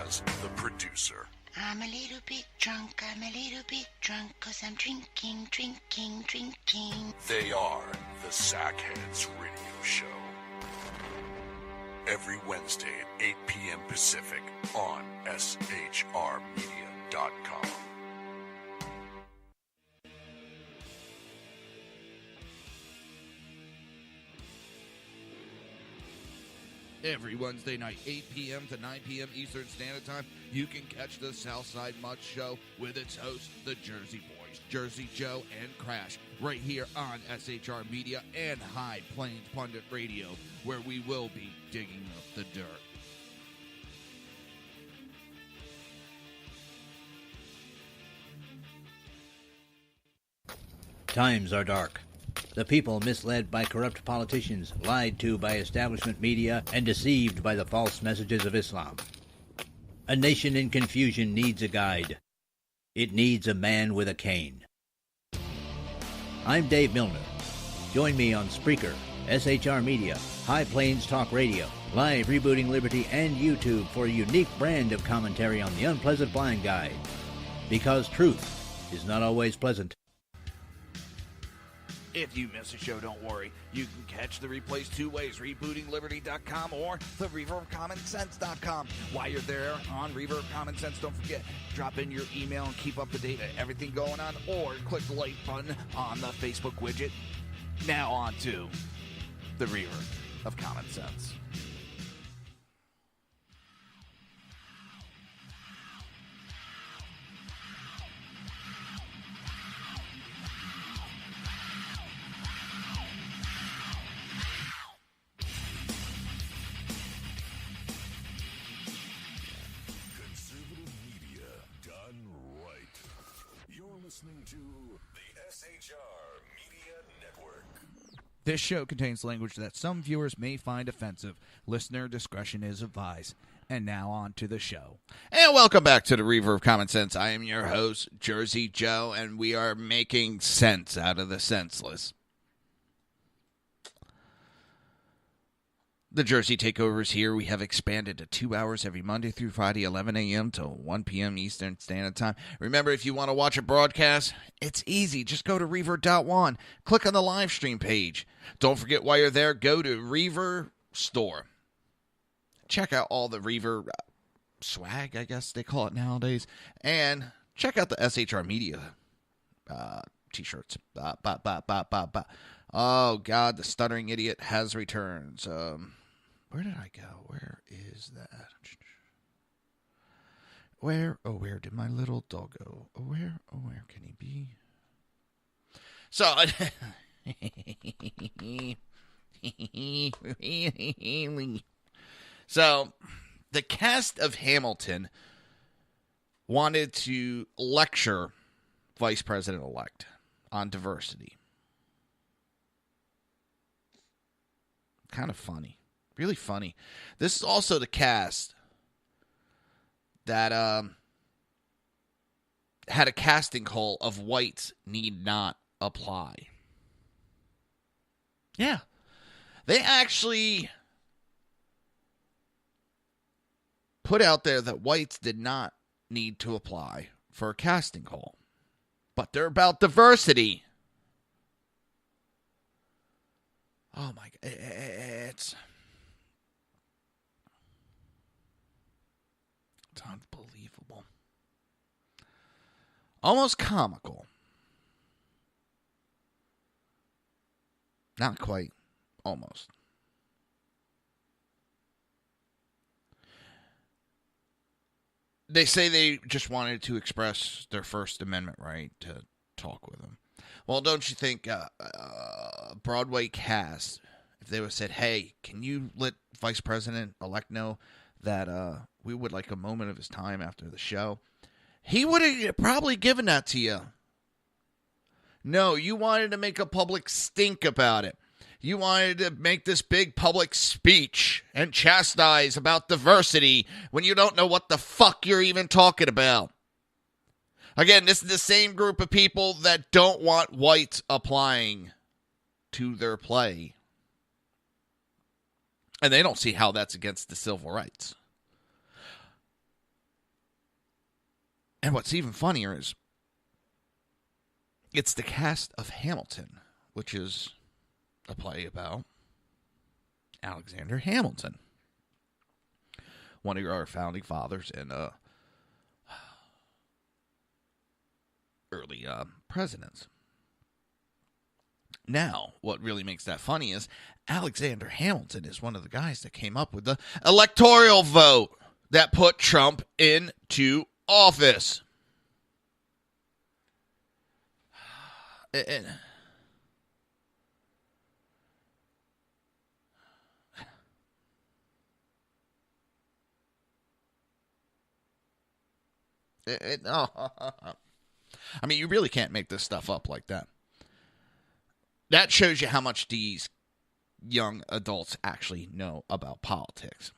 as the producer. I'm a little bit drunk, 'cause I'm drinking. They are the Sackheads Radio Show. Every Wednesday at 8 p.m. Pacific on SHRmedia.com. Every Wednesday night, 8 p.m. to 9 p.m. Eastern Standard Time, you can catch the Southside Mutt Show with its hosts, the Jersey Boys, Jersey Joe and Crash, right here on SHR Media and High Plains Pundit Radio, where we will be digging up the dirt. Times are dark. The people misled by corrupt politicians, lied to by establishment media, and deceived by the false messages of Islam. A nation in confusion needs a guide. It needs a man with a cane. I'm Dave Milner. Join me on Spreaker, SHR Media, High Plains Talk Radio, Live Rebooting Liberty, and YouTube for a unique brand of commentary on the unpleasant blind guide. Because truth is not always pleasant. If you miss a show, don't worry. You can catch the replays 2 ways, rebootingliberty.com or the reverofcommonsense.com. While you're there on Reaver of Common Sense, don't forget, drop in your email and keep up to date on everything going on, or click the like button on the Facebook widget. Now on to the Reaver of Common Sense. to the SHR Media Network. This show contains language that some viewers may find offensive. Listener discretion is advised. And now on to the show. And welcome back to the Reaver of Common Sense. I am your host, Jersey Joe, and we are making sense out of the senseless. The Jersey Takeover is here. We have expanded to 2 hours every Monday through Friday, 11 a.m. to 1 p.m. Eastern Standard Time. Remember, if you want to watch a broadcast, it's easy. Just go to Reaver.one. Click on the live stream page. Don't forget, while you're there, go to Reaver Store. Check out all the Reaver swag, I guess they call it nowadays. And check out the SHR Media t-shirts. Oh, God, the stuttering idiot has returned. Where did I go? Where is that? Where did my little dog go? Where can he be? So, so the cast of Hamilton wanted to lecture Vice President-elect on diversity. Kind of funny. Really funny. This is also the cast that had a casting call of whites need not apply. Yeah. They actually put out there that whites did not need to apply for a casting call. But they're about diversity. Oh my God. It's unbelievable. Almost comical. Not quite. Almost. They say they just wanted to express their First Amendment right to talk with them. Well, don't you think Broadway cast, if they would have said, hey, can you let Vice President-elect know that we would like a moment of his time after the show? He would have probably given that to you. No, you wanted to make a public stink about it. You wanted to make this big public speech and chastise about diversity when you don't know what the fuck you're even talking about. Again, this is the same group of people that don't want whites applying to their play. And they don't see how that's against the civil rights. And what's even funnier is it's the cast of Hamilton, which is a play about Alexander Hamilton, one of our founding fathers and early presidents. Now, what really makes that funny is Alexander Hamilton is one of the guys that came up with the electoral vote that put Trump into office. I mean, you really can't make this stuff up like that. That shows you how much these young adults actually know about politics.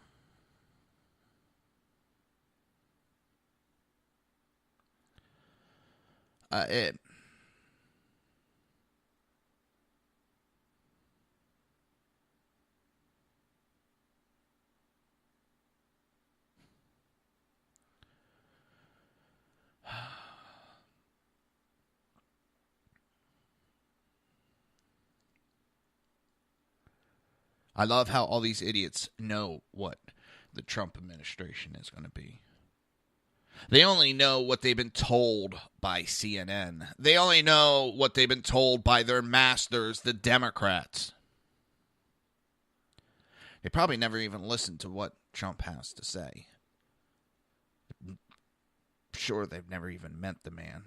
I love how all these idiots know what the Trump administration is going to be. They only know what they've been told by CNN. They only know what they've been told by their masters, the Democrats. They probably never even listened to what Trump has to say. I'm sure they've never even met the man.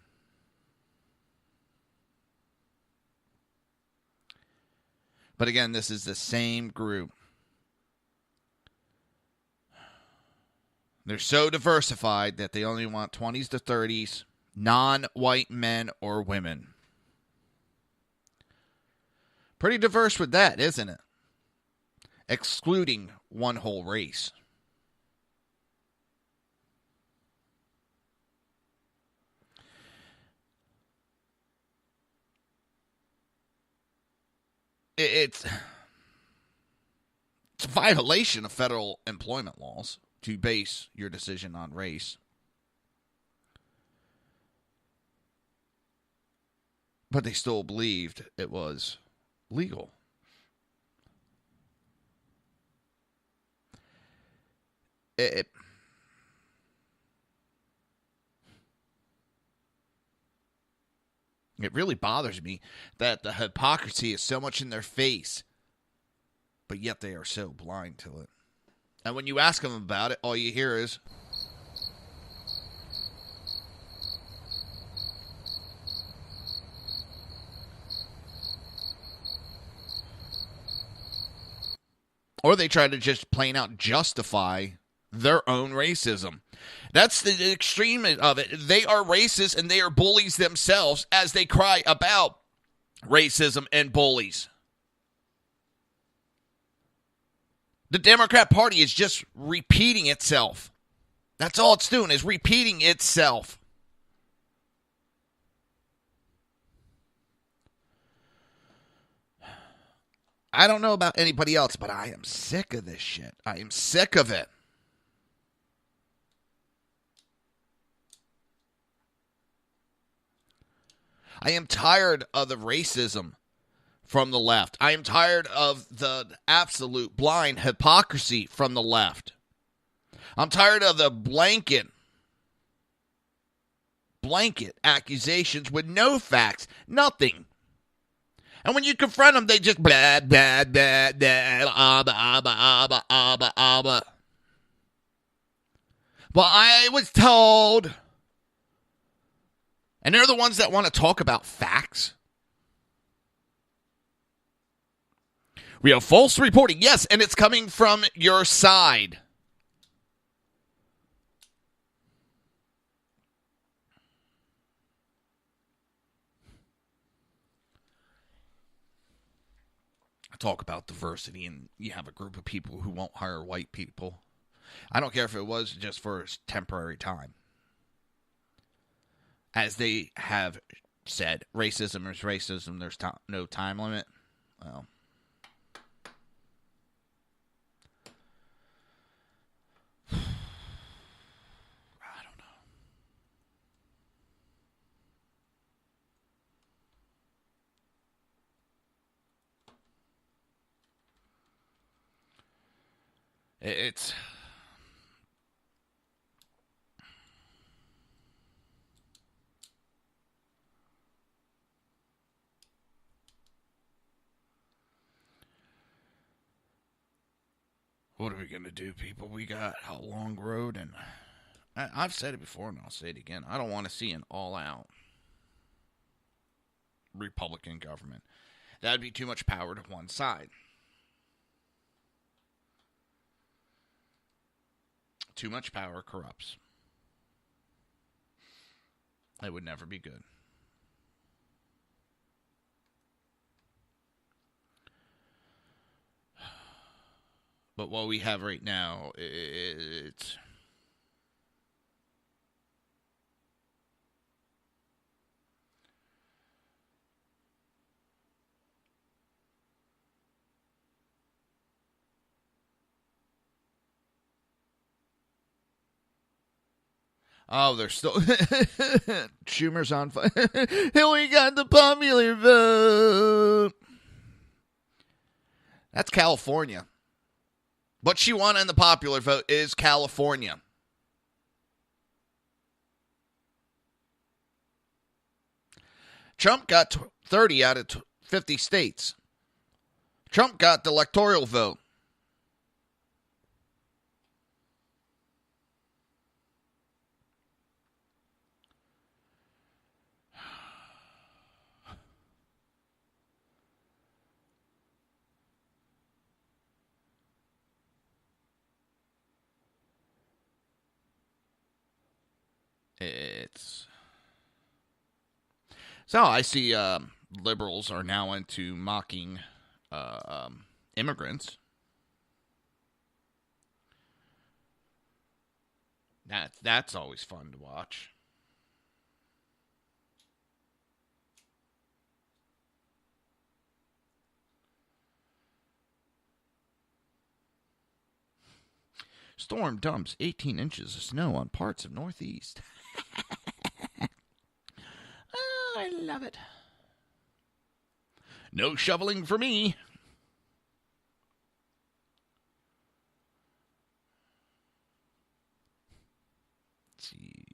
But again, this is the same group. They're so diversified that they only want 20s to 30s non-white men or women. Pretty diverse with that, isn't it? Excluding one whole race. It's a violation of federal employment laws to base your decision on race. But they still believed it was legal. It really bothers me that the hypocrisy is so much in their face, but yet they are so blind to it. And when you ask them about it, all you hear is, or they try to just plain out justify their own racism. That's the extreme of it. They are racist and they are bullies themselves as they cry about racism and bullies. The Democrat Party is just repeating itself. That's all it's doing, is repeating itself. I don't know about anybody else, but I am sick of this shit. I am sick of it. I am tired of the racism from the left. I am tired of the absolute blind hypocrisy from the left. I'm tired of the blanket accusations with no facts, nothing. And when you confront them, they just blah, blah, blah, blah, Well, I was told. And they're the ones that want to talk about facts. We have false reporting. Yes, and it's coming from your side. Talk about diversity, and you have a group of people who won't hire white people. I don't care if it was just for a temporary time. As they have said, racism is racism. There's no time limit. Well, I don't know. It's... What are we going to do, people? We got a long road, and I've said it before, and I'll say it again. I don't want to see an all-out Republican government. That would be too much power to one side. Too much power corrupts. It would never be good. But what we have right now, it's... Oh, they're still... Schumer's on fire. Hillary got the popular vote. That's California. What she won in the popular vote is California. Trump got 30 out of 50 states. Trump got the electoral vote. It's... So I see liberals are now into mocking immigrants. That's always fun to watch. Storm dumps 18 inches of snow on parts of Northeast. Oh, I love it. No shoveling for me. Let's see.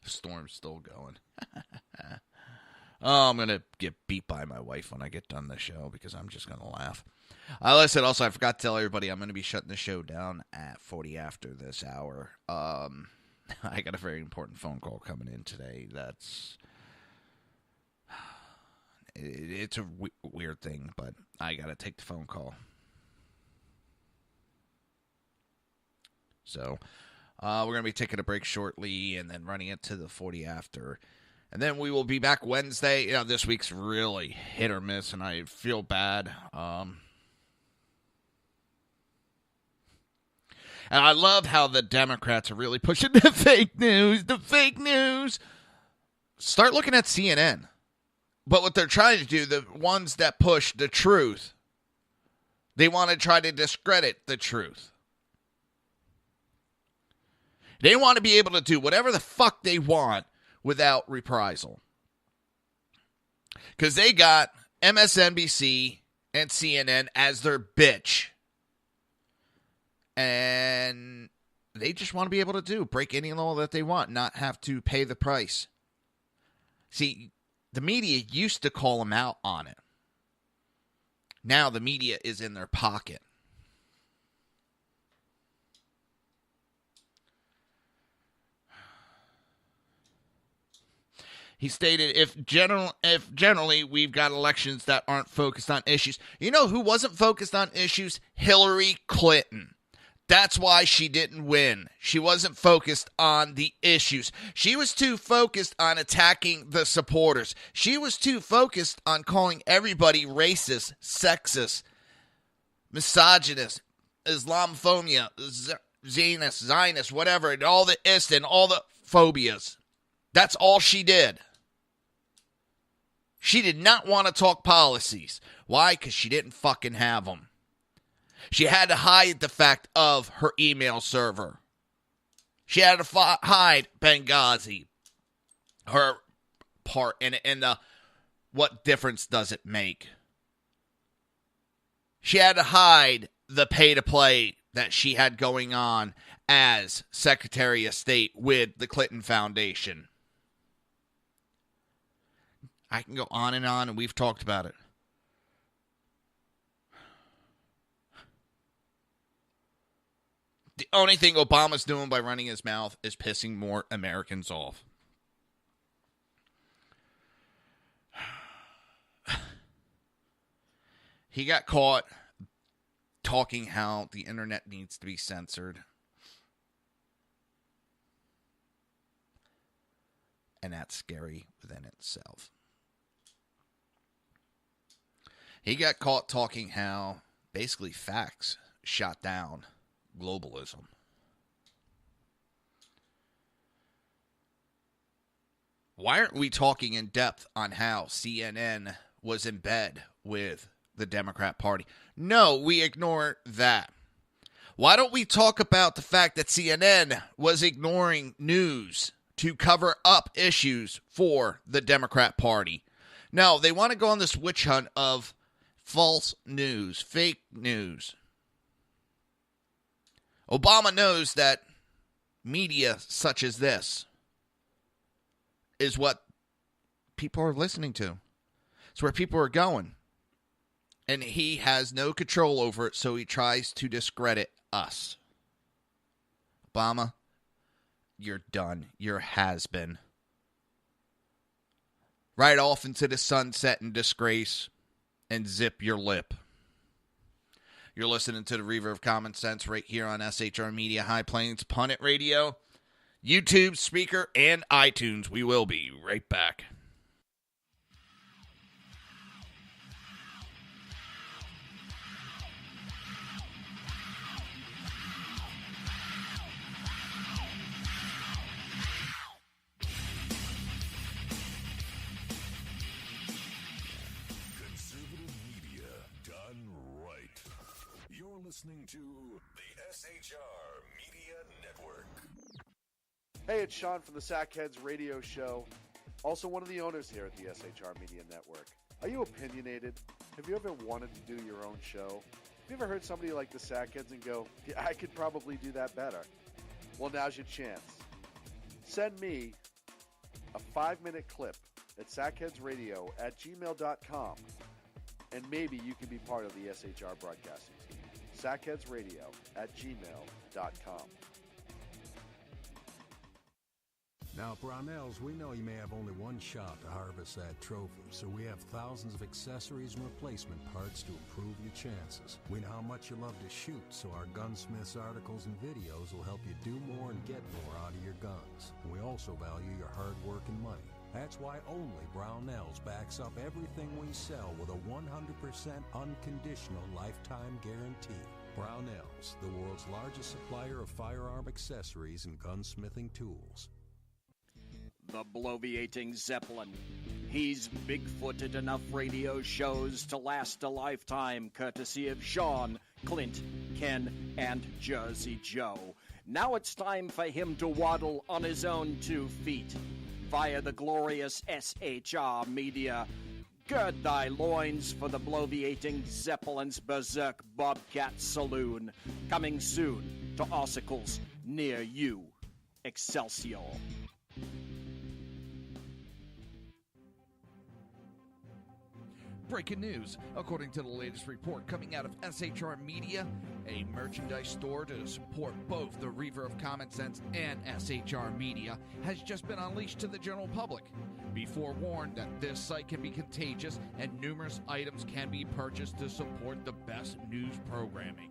Storm's still going. Oh, I'm going to get beat by my wife when I get done the show because I'm just going to laugh. Listen, also, I forgot to tell everybody I'm going to be shutting the show down at 40 after this hour. I got a very important phone call coming in today. It's a weird thing, but I got to take the phone call. So, we're going to be taking a break shortly and then running it to the 40 after. And then we will be back Wednesday. You know, this week's really hit or miss, and I feel bad. And I love how the Democrats are really pushing the fake news. The fake news. Start looking at CNN. But what they're trying to do, the ones that push the truth, they want to try to discredit the truth. They want to be able to do whatever the fuck they want without reprisal. Because they got MSNBC and CNN as their bitch. And they just want to be able to break any law that they want, not have to pay the price. See, the media used to call them out on it. Now the media is in their pocket. He stated, if generally we've got elections that aren't focused on issues. You know who wasn't focused on issues? Hillary Clinton. That's why she didn't win. She wasn't focused on the issues. She was too focused on attacking the supporters. She was too focused on calling everybody racist, sexist, misogynist, Islamophobia, Zionist, whatever, and all the ist and all the phobias. That's all she did. She did not want to talk policies. Why? Because she didn't fucking have them. She had to hide the fact of her email server. She had to hide Benghazi. Her part in it, and what difference does it make? She had to hide the pay-to-play that she had going on as Secretary of State with the Clinton Foundation. I can go on, and we've talked about it. The only thing Obama's doing by running his mouth is pissing more Americans off. He got caught talking how the internet needs to be censored. And that's scary within itself. He got caught talking how basically facts shot down globalism. Why aren't we talking in depth on how CNN was in bed with the Democrat Party? No, we ignore that. Why don't we talk about the fact that CNN was ignoring news to cover up issues for the Democrat Party? No, they want to go on this witch hunt of false news, fake news. Obama knows that media such as this is what people are listening to. It's where people are going. And he has no control over it, so he tries to discredit us. Obama, you're done. You're has-been. Right off into the sunset in disgrace and zip your lip. You're listening to the Reaver of Common Sense right here on SHR Media, High Plains Punnet Radio, YouTube, Speaker, and iTunes. We will be right back. Listening to the SHR Media Network. Hey, it's Sean from the Sackheads Radio Show, also one of the owners here at the SHR Media Network. Are you opinionated? Have you ever wanted to do your own show? Have you ever heard somebody like the Sackheads and go, yeah, I could probably do that better? Well, now's your chance. Send me a 5-minute clip at sackheadsradio@gmail.com, and maybe you can be part of the SHR broadcasting team. sackheadsradio@gmail.com. Now, Brownells, we know you may have only one shot to harvest that trophy, so we have thousands of accessories and replacement parts to improve your chances. We know how much you love to shoot, so our gunsmiths articles and videos will help you do more and get more out of your guns. We also value your hard work and money. That's why only Brownells backs up everything we sell with a 100% unconditional lifetime guarantee. Brownells, the world's largest supplier of firearm accessories and gunsmithing tools. The bloviating Zeppelin. He's big-footed enough radio shows to last a lifetime, courtesy of Sean, Clint, Ken, and Jersey Joe. Now it's time for him to waddle on his own 2 feet. Via the glorious SHR Media. Gird thy loins for the bloviating Zeppelin's Berserk Bobcat Saloon. Coming soon to Ossicles near you. Excelsior. Breaking news. According to the latest report coming out of SHR Media, a merchandise store to support both the Reaver of Common Sense and SHR Media has just been unleashed to the general public. Be forewarned that this site can be contagious and numerous items can be purchased to support the best news programming.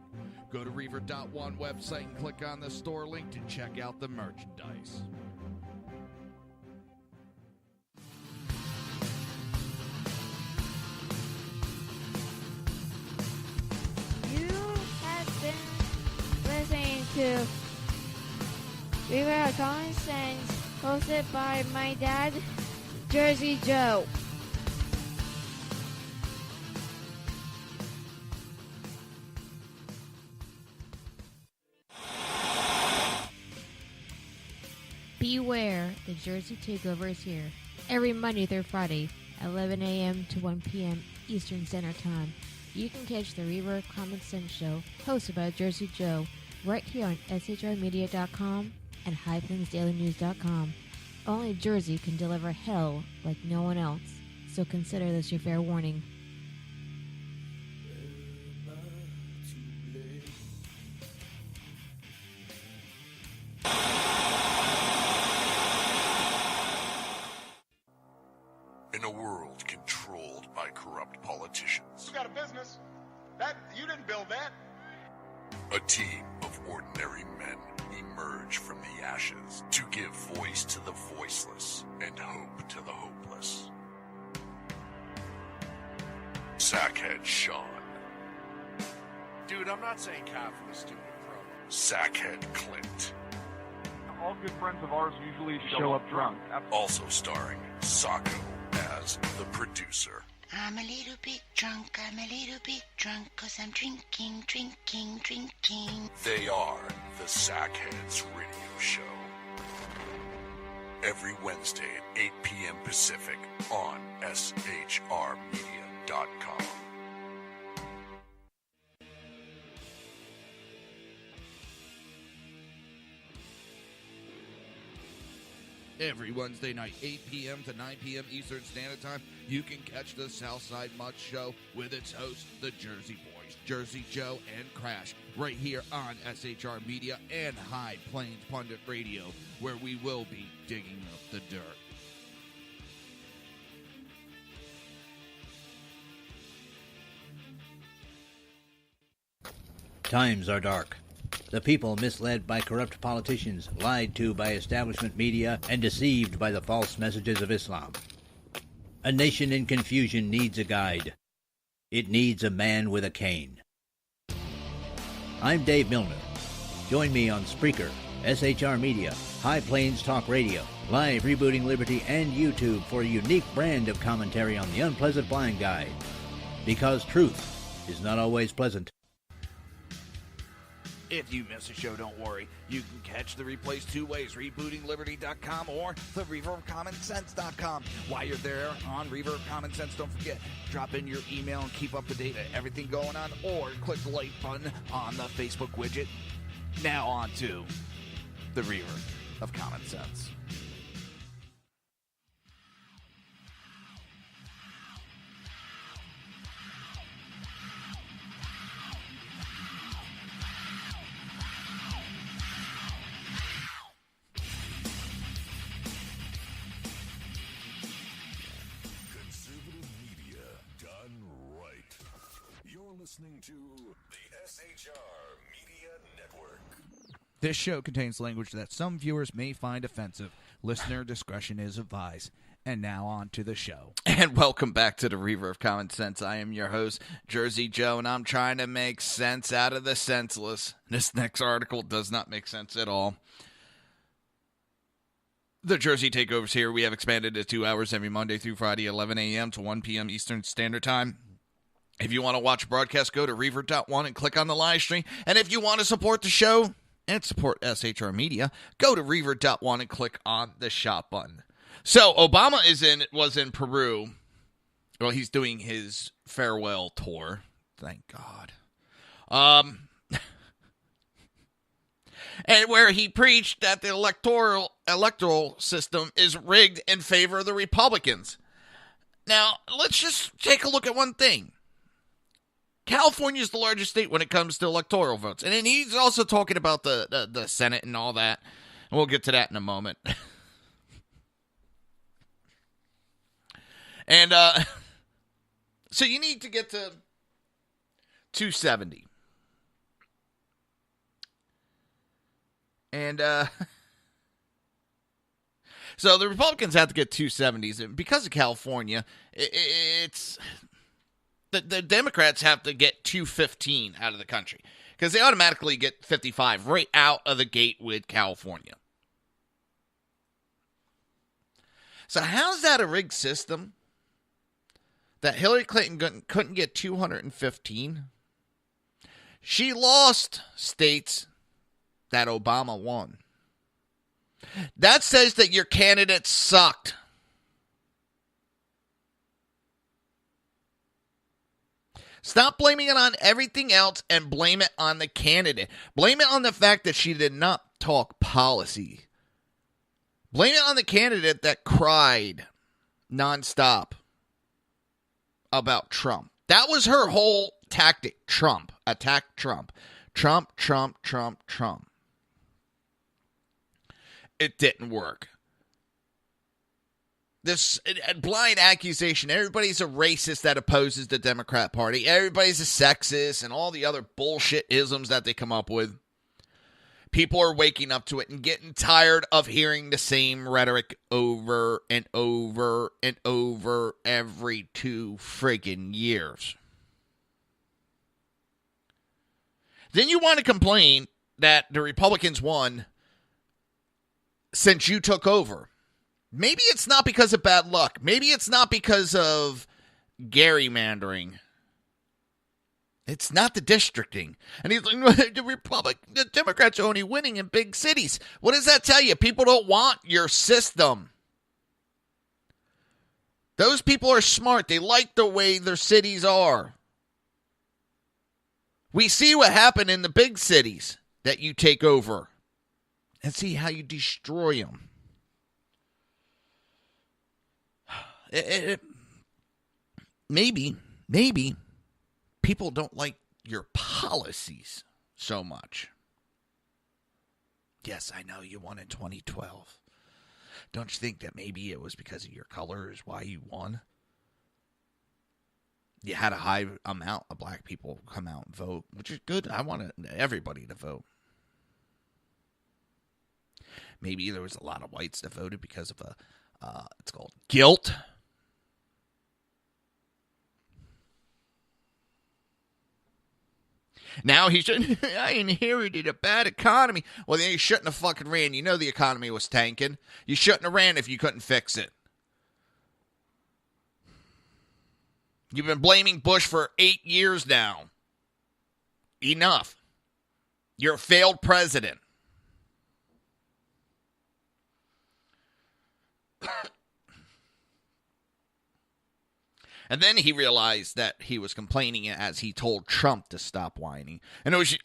Go to Reaver.one website and click on the store link to check out the merchandise. Listening to Reaver of Common Sense, hosted by my dad, Jersey Joe. Beware, the Jersey Takeover is here. Every Monday through Friday, 11 a.m. to 1 p.m. Eastern Standard Time. You can catch the Reaver of Common Sense show, hosted by Jersey Joe, right here on shrmedia.com and highplainsdailynews.com. Only Jersey can deliver hell like no one else, so consider this your fair warning. In a world controlled by corrupt politicians, You got a business. That you didn't build that. a team of ordinary men emerge from the ashes to give voice to the voiceless and hope to the hopeless. Sackhead Sean, Dude, I'm not saying confidence, stupid pro. Sackhead Clint, All good friends of ours usually show up drunk. also starring Sacco as the producer. I'm a little bit drunk, I'm a little bit drunk, 'cause I'm drinking, drinking, drinking. They are the Sackheads Radio Show. Every Wednesday at 8 p.m. Pacific on shrmedia.com. Every Wednesday night, 8 p.m. to 9 p.m. Eastern Standard Time, you can catch the Southside Mutt Show with its hosts, the Jersey Boys, Jersey Joe and Crash, right here on SHR Media and High Plains Pundit Radio, where we will be digging up the dirt. Times are dark. The people misled by corrupt politicians, lied to by establishment media, and deceived by the false messages of Islam. A nation in confusion needs a guide. It needs a man with a cane. I'm Dave Milner. Join me on Spreaker, SHR Media, High Plains Talk Radio, Live Rebooting Liberty, and YouTube for a unique brand of commentary on the unpleasant blind guide. Because truth is not always pleasant. If you miss a show, don't worry. You can catch the replays two ways, rebootingliberty.com or the Reaver of Common Sense.com. While you're there on Reaver of Common Sense, don't forget, drop in your email and keep up to date with everything going on, or click the like button on the Facebook widget. Now on to the Reaver of Common Sense. Listening to the SHR Media Network. This show contains language that some viewers may find offensive. Listener discretion is advised. And now on to the show. And welcome back to the Reaver of Common Sense. I am your host, Jersey Joe, and I'm trying to make sense out of the senseless. This next article does not make sense at all. The Jersey Takeovers here. We have expanded to 2 hours every Monday through Friday, 11 a.m. to 1 p.m. Eastern Standard Time. If you want to watch a broadcast, go to Reaver.1 and click on the live stream. And if you want to support the show and support SHR Media, go to Reaver.1 and click on the shop button. So Obama was in Peru. Well, he's doing his farewell tour. Thank God. And where he preached that the electoral system is rigged in favor of the Republicans. Now, let's just take a look at one thing. California is the largest state when it comes to electoral votes. And then he's also talking about the Senate and all that. And we'll get to that in a moment. And so you need to get to 270. And so the Republicans have to get 270s. And because of California, it's... The Democrats have to get 215 out of the country because they automatically get 55 right out of the gate with California. So how's that a rigged system that Hillary Clinton couldn't get 215? She lost states that Obama won. That says that your candidate sucked. Stop blaming it on everything else and blame it on the candidate. Blame it on the fact that she did not talk policy. Blame it on the candidate that cried nonstop about Trump. That was her whole tactic. Trump. Attack Trump. Trump, Trump, Trump, Trump. It didn't work. This blind accusation, everybody's a racist that opposes the Democrat Party. Everybody's a sexist and all the other bullshit isms that they come up with. People are waking up to it and getting tired of hearing the same rhetoric over and over and over every 2 friggin' years. Then you want to complain that the Republicans won since you took over. Maybe it's not because of bad luck. Maybe it's not because of gerrymandering. It's not the districting. And he's like, the Democrats are only winning in big cities. What does that tell you? People don't want your system. Those people are smart. They like the way their cities are. We see what happened in the big cities that you take over. And see how you destroy them. Maybe people don't like your policies so much. Yes, I know you won in 2012. Don't you think that maybe it was because of your color is why you won? you had a high amount of black people come out and vote, which is good. I want everybody to vote. Maybe there was a lot of whites that voted because of it's called guilt. Now he shouldn't. I inherited a bad economy. Well, then you shouldn't have fucking ran. You know the economy was tanking. You shouldn't have ran if you couldn't fix it. You've been blaming Bush for 8 years now. Enough. You're a failed president. And then he realized that he was complaining as he told Trump to stop whining. And it was,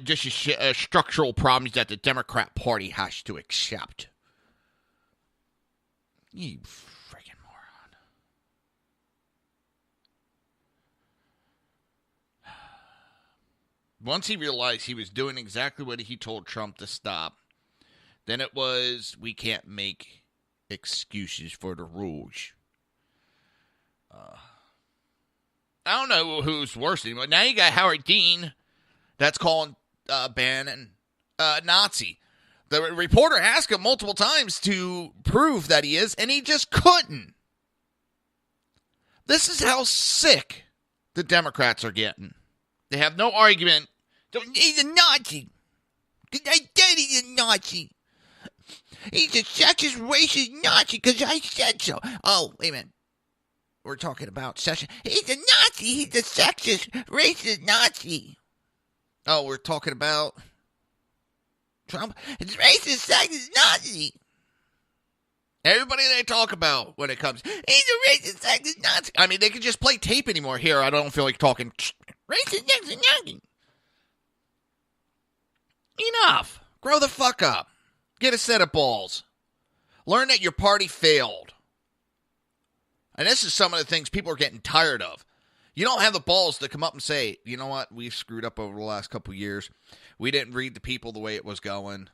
just structural problems that the Democrat Party has to accept. You freaking moron. Once he realized he was doing exactly what he told Trump to stop, then it was, we can't make excuses for the rouge. I don't know who's worse anymore. Now you got Howard Dean that's calling Bannon Nazi. The reporter asked him multiple times to prove that he is, and he just couldn't. This is how sick the Democrats are getting. They have no argument. He's a Nazi. I said he's a Nazi. He's a sexist, racist Nazi because I said so. Oh, wait a minute. We're talking about Sessions. He's a Nazi. He's a sexist, racist Nazi. Oh, we're talking about Trump. It's racist, sexist Nazi. Everybody they talk about when it comes, he's a racist, sexist Nazi. I mean, they can just play tape anymore. Here, I don't feel like talking racist, sexist Nazi. Enough. Grow the fuck up. Get a set of balls. Learn that your party failed. And this is some of the things people are getting tired of. You don't have the balls to come up and say, you know what, we've screwed up over the last couple of years. We didn't read the people the way it was going.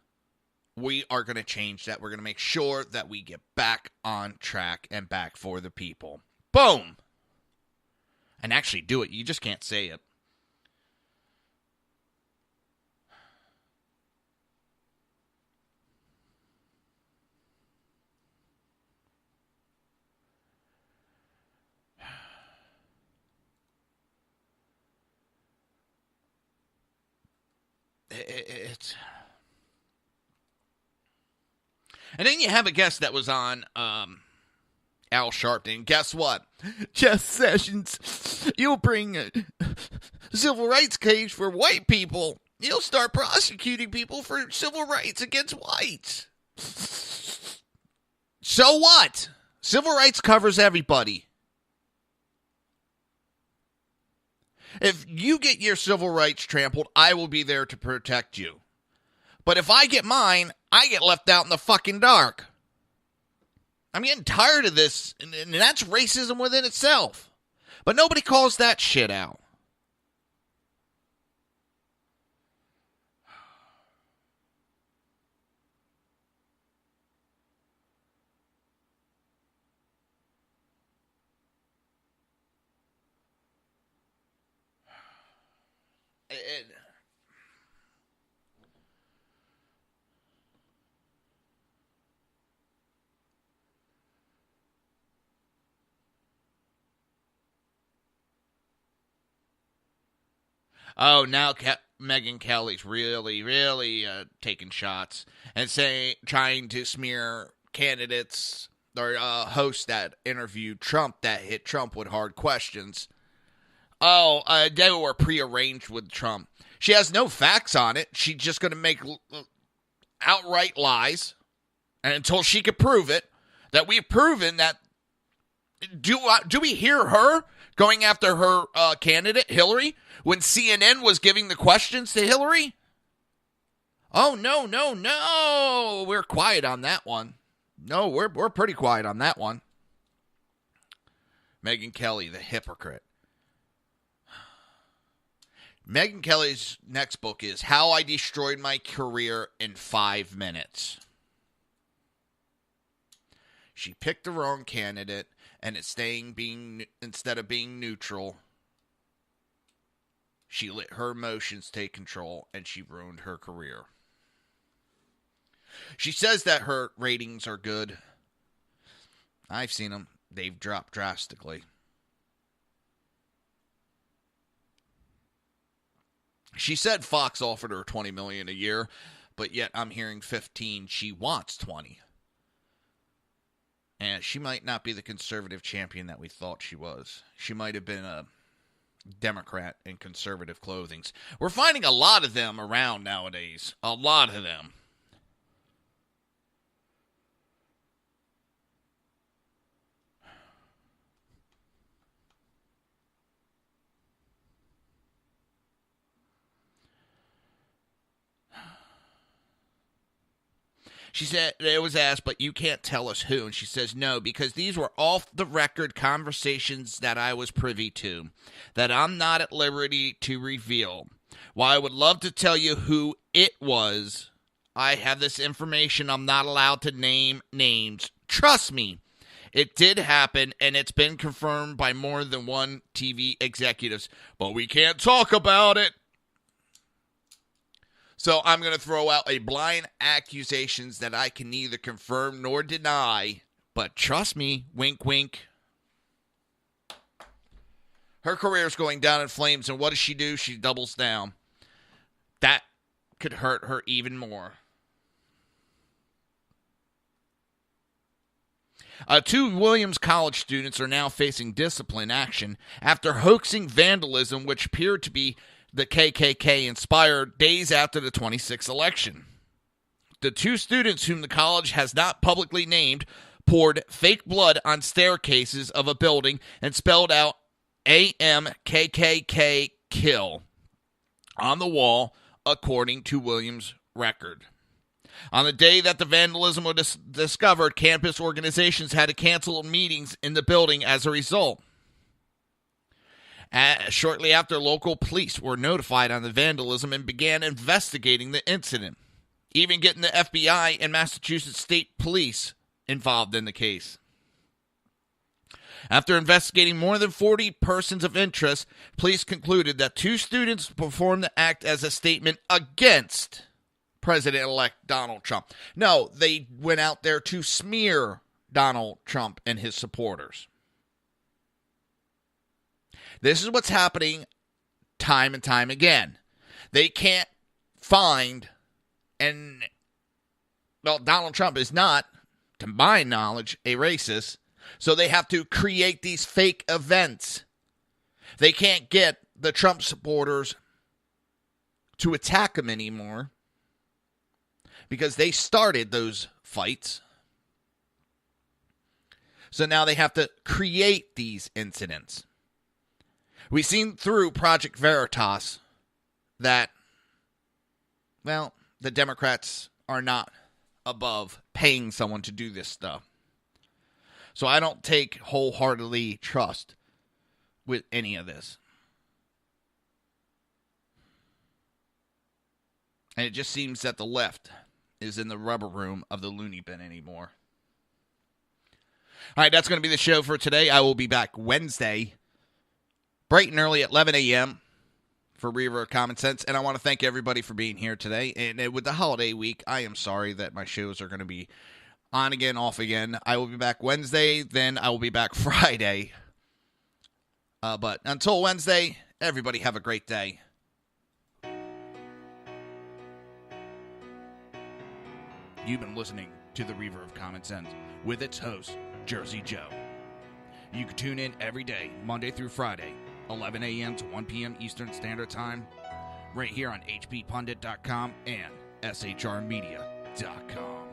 We are going to change that. We're going to make sure that we get back on track and back for the people. Boom. And actually do it. You just can't say it. And then you have a guest that was on Al Sharpton. Guess what? Jeff Sessions, you'll bring a civil rights case for white people. You'll start prosecuting people for civil rights against whites. So what? Civil rights covers everybody. If you get your civil rights trampled, I will be there to protect you. But if I get mine, I get left out in the fucking dark. I'm getting tired of this, and that's racism within itself. But nobody calls that shit out. Oh, now Megyn Kelly's really taking shots and trying to smear candidates or hosts that interviewed Trump that hit Trump with hard questions. Oh, they were prearranged with Trump. She has no facts on it. She's just going to make outright lies. And until she can prove it, that we've proven that. Do we hear her going after her candidate, Hillary, when CNN was giving the questions to Hillary? Oh, no. We're quiet on that one. No, we're pretty quiet on that one. Megyn Kelly, the hypocrite. Megyn Kelly's next book is How I Destroyed My Career in 5 Minutes. She picked the wrong candidate, and instead of being neutral, she let her emotions take control, and she ruined her career. She says that her ratings are good. I've seen them. They've dropped drastically. She said Fox offered her $20 million a year, but yet I'm hearing 15. She wants 20. And she might not be the conservative champion that we thought she was. She might have been a Democrat in conservative clothings. We're finding a lot of them around nowadays. A lot of them. She said, it was asked, but you can't tell us who. And she says, no, because these were off-the-record conversations that I was privy to, that I'm not at liberty to reveal. While I would love to tell you who it was, I have this information I'm not allowed to name names. Trust me, it did happen, and it's been confirmed by more than one TV executives, but we can't talk about it. So I'm going to throw out a blind accusations that I can neither confirm nor deny. But trust me, wink, wink. Her career is going down in flames. And what does she do? She doubles down. That could hurt her even more. 2 Williams College students are now facing discipline action after hoaxing vandalism, which appeared to be the KKK inspired days after the 26th election. The 2 students, whom the college has not publicly named, poured fake blood on staircases of a building and spelled out AMKKK kill on the wall, according to Williams' record. On the day that the vandalism was discovered, campus organizations had to cancel meetings in the building as a result. Shortly after, local police were notified on the vandalism and began investigating the incident, even getting the FBI and Massachusetts State Police involved in the case. After investigating more than 40 persons of interest, police concluded that 2 students performed the act as a statement against President-elect Donald Trump. No, they went out there to smear Donald Trump and his supporters. This is what's happening time and time again. They can't find, Donald Trump is not, to my knowledge, a racist, so they have to create these fake events. They can't get the Trump supporters to attack him anymore because they started those fights. So now they have to create these incidents. We've seen through Project Veritas that, the Democrats are not above paying someone to do this stuff. So I don't take wholeheartedly trust with any of this. And it just seems that the left is in the rubber room of the loony bin anymore. All right, that's going to be the show for today. I will be back Wednesday, bright and early at 11 a.m. for Reaver of Common Sense. And I want to thank everybody for being here today. And with the holiday week, I am sorry that my shows are going to be on again, off again. I will be back Wednesday, then I will be back Friday. But until Wednesday, everybody have a great day. You've been listening to the Reaver of Common Sense with its host, Jersey Joe. You can tune in every day, Monday through Friday, 11 a.m. to 1 p.m. Eastern Standard Time, right here on hppundit.com and shrmedia.com.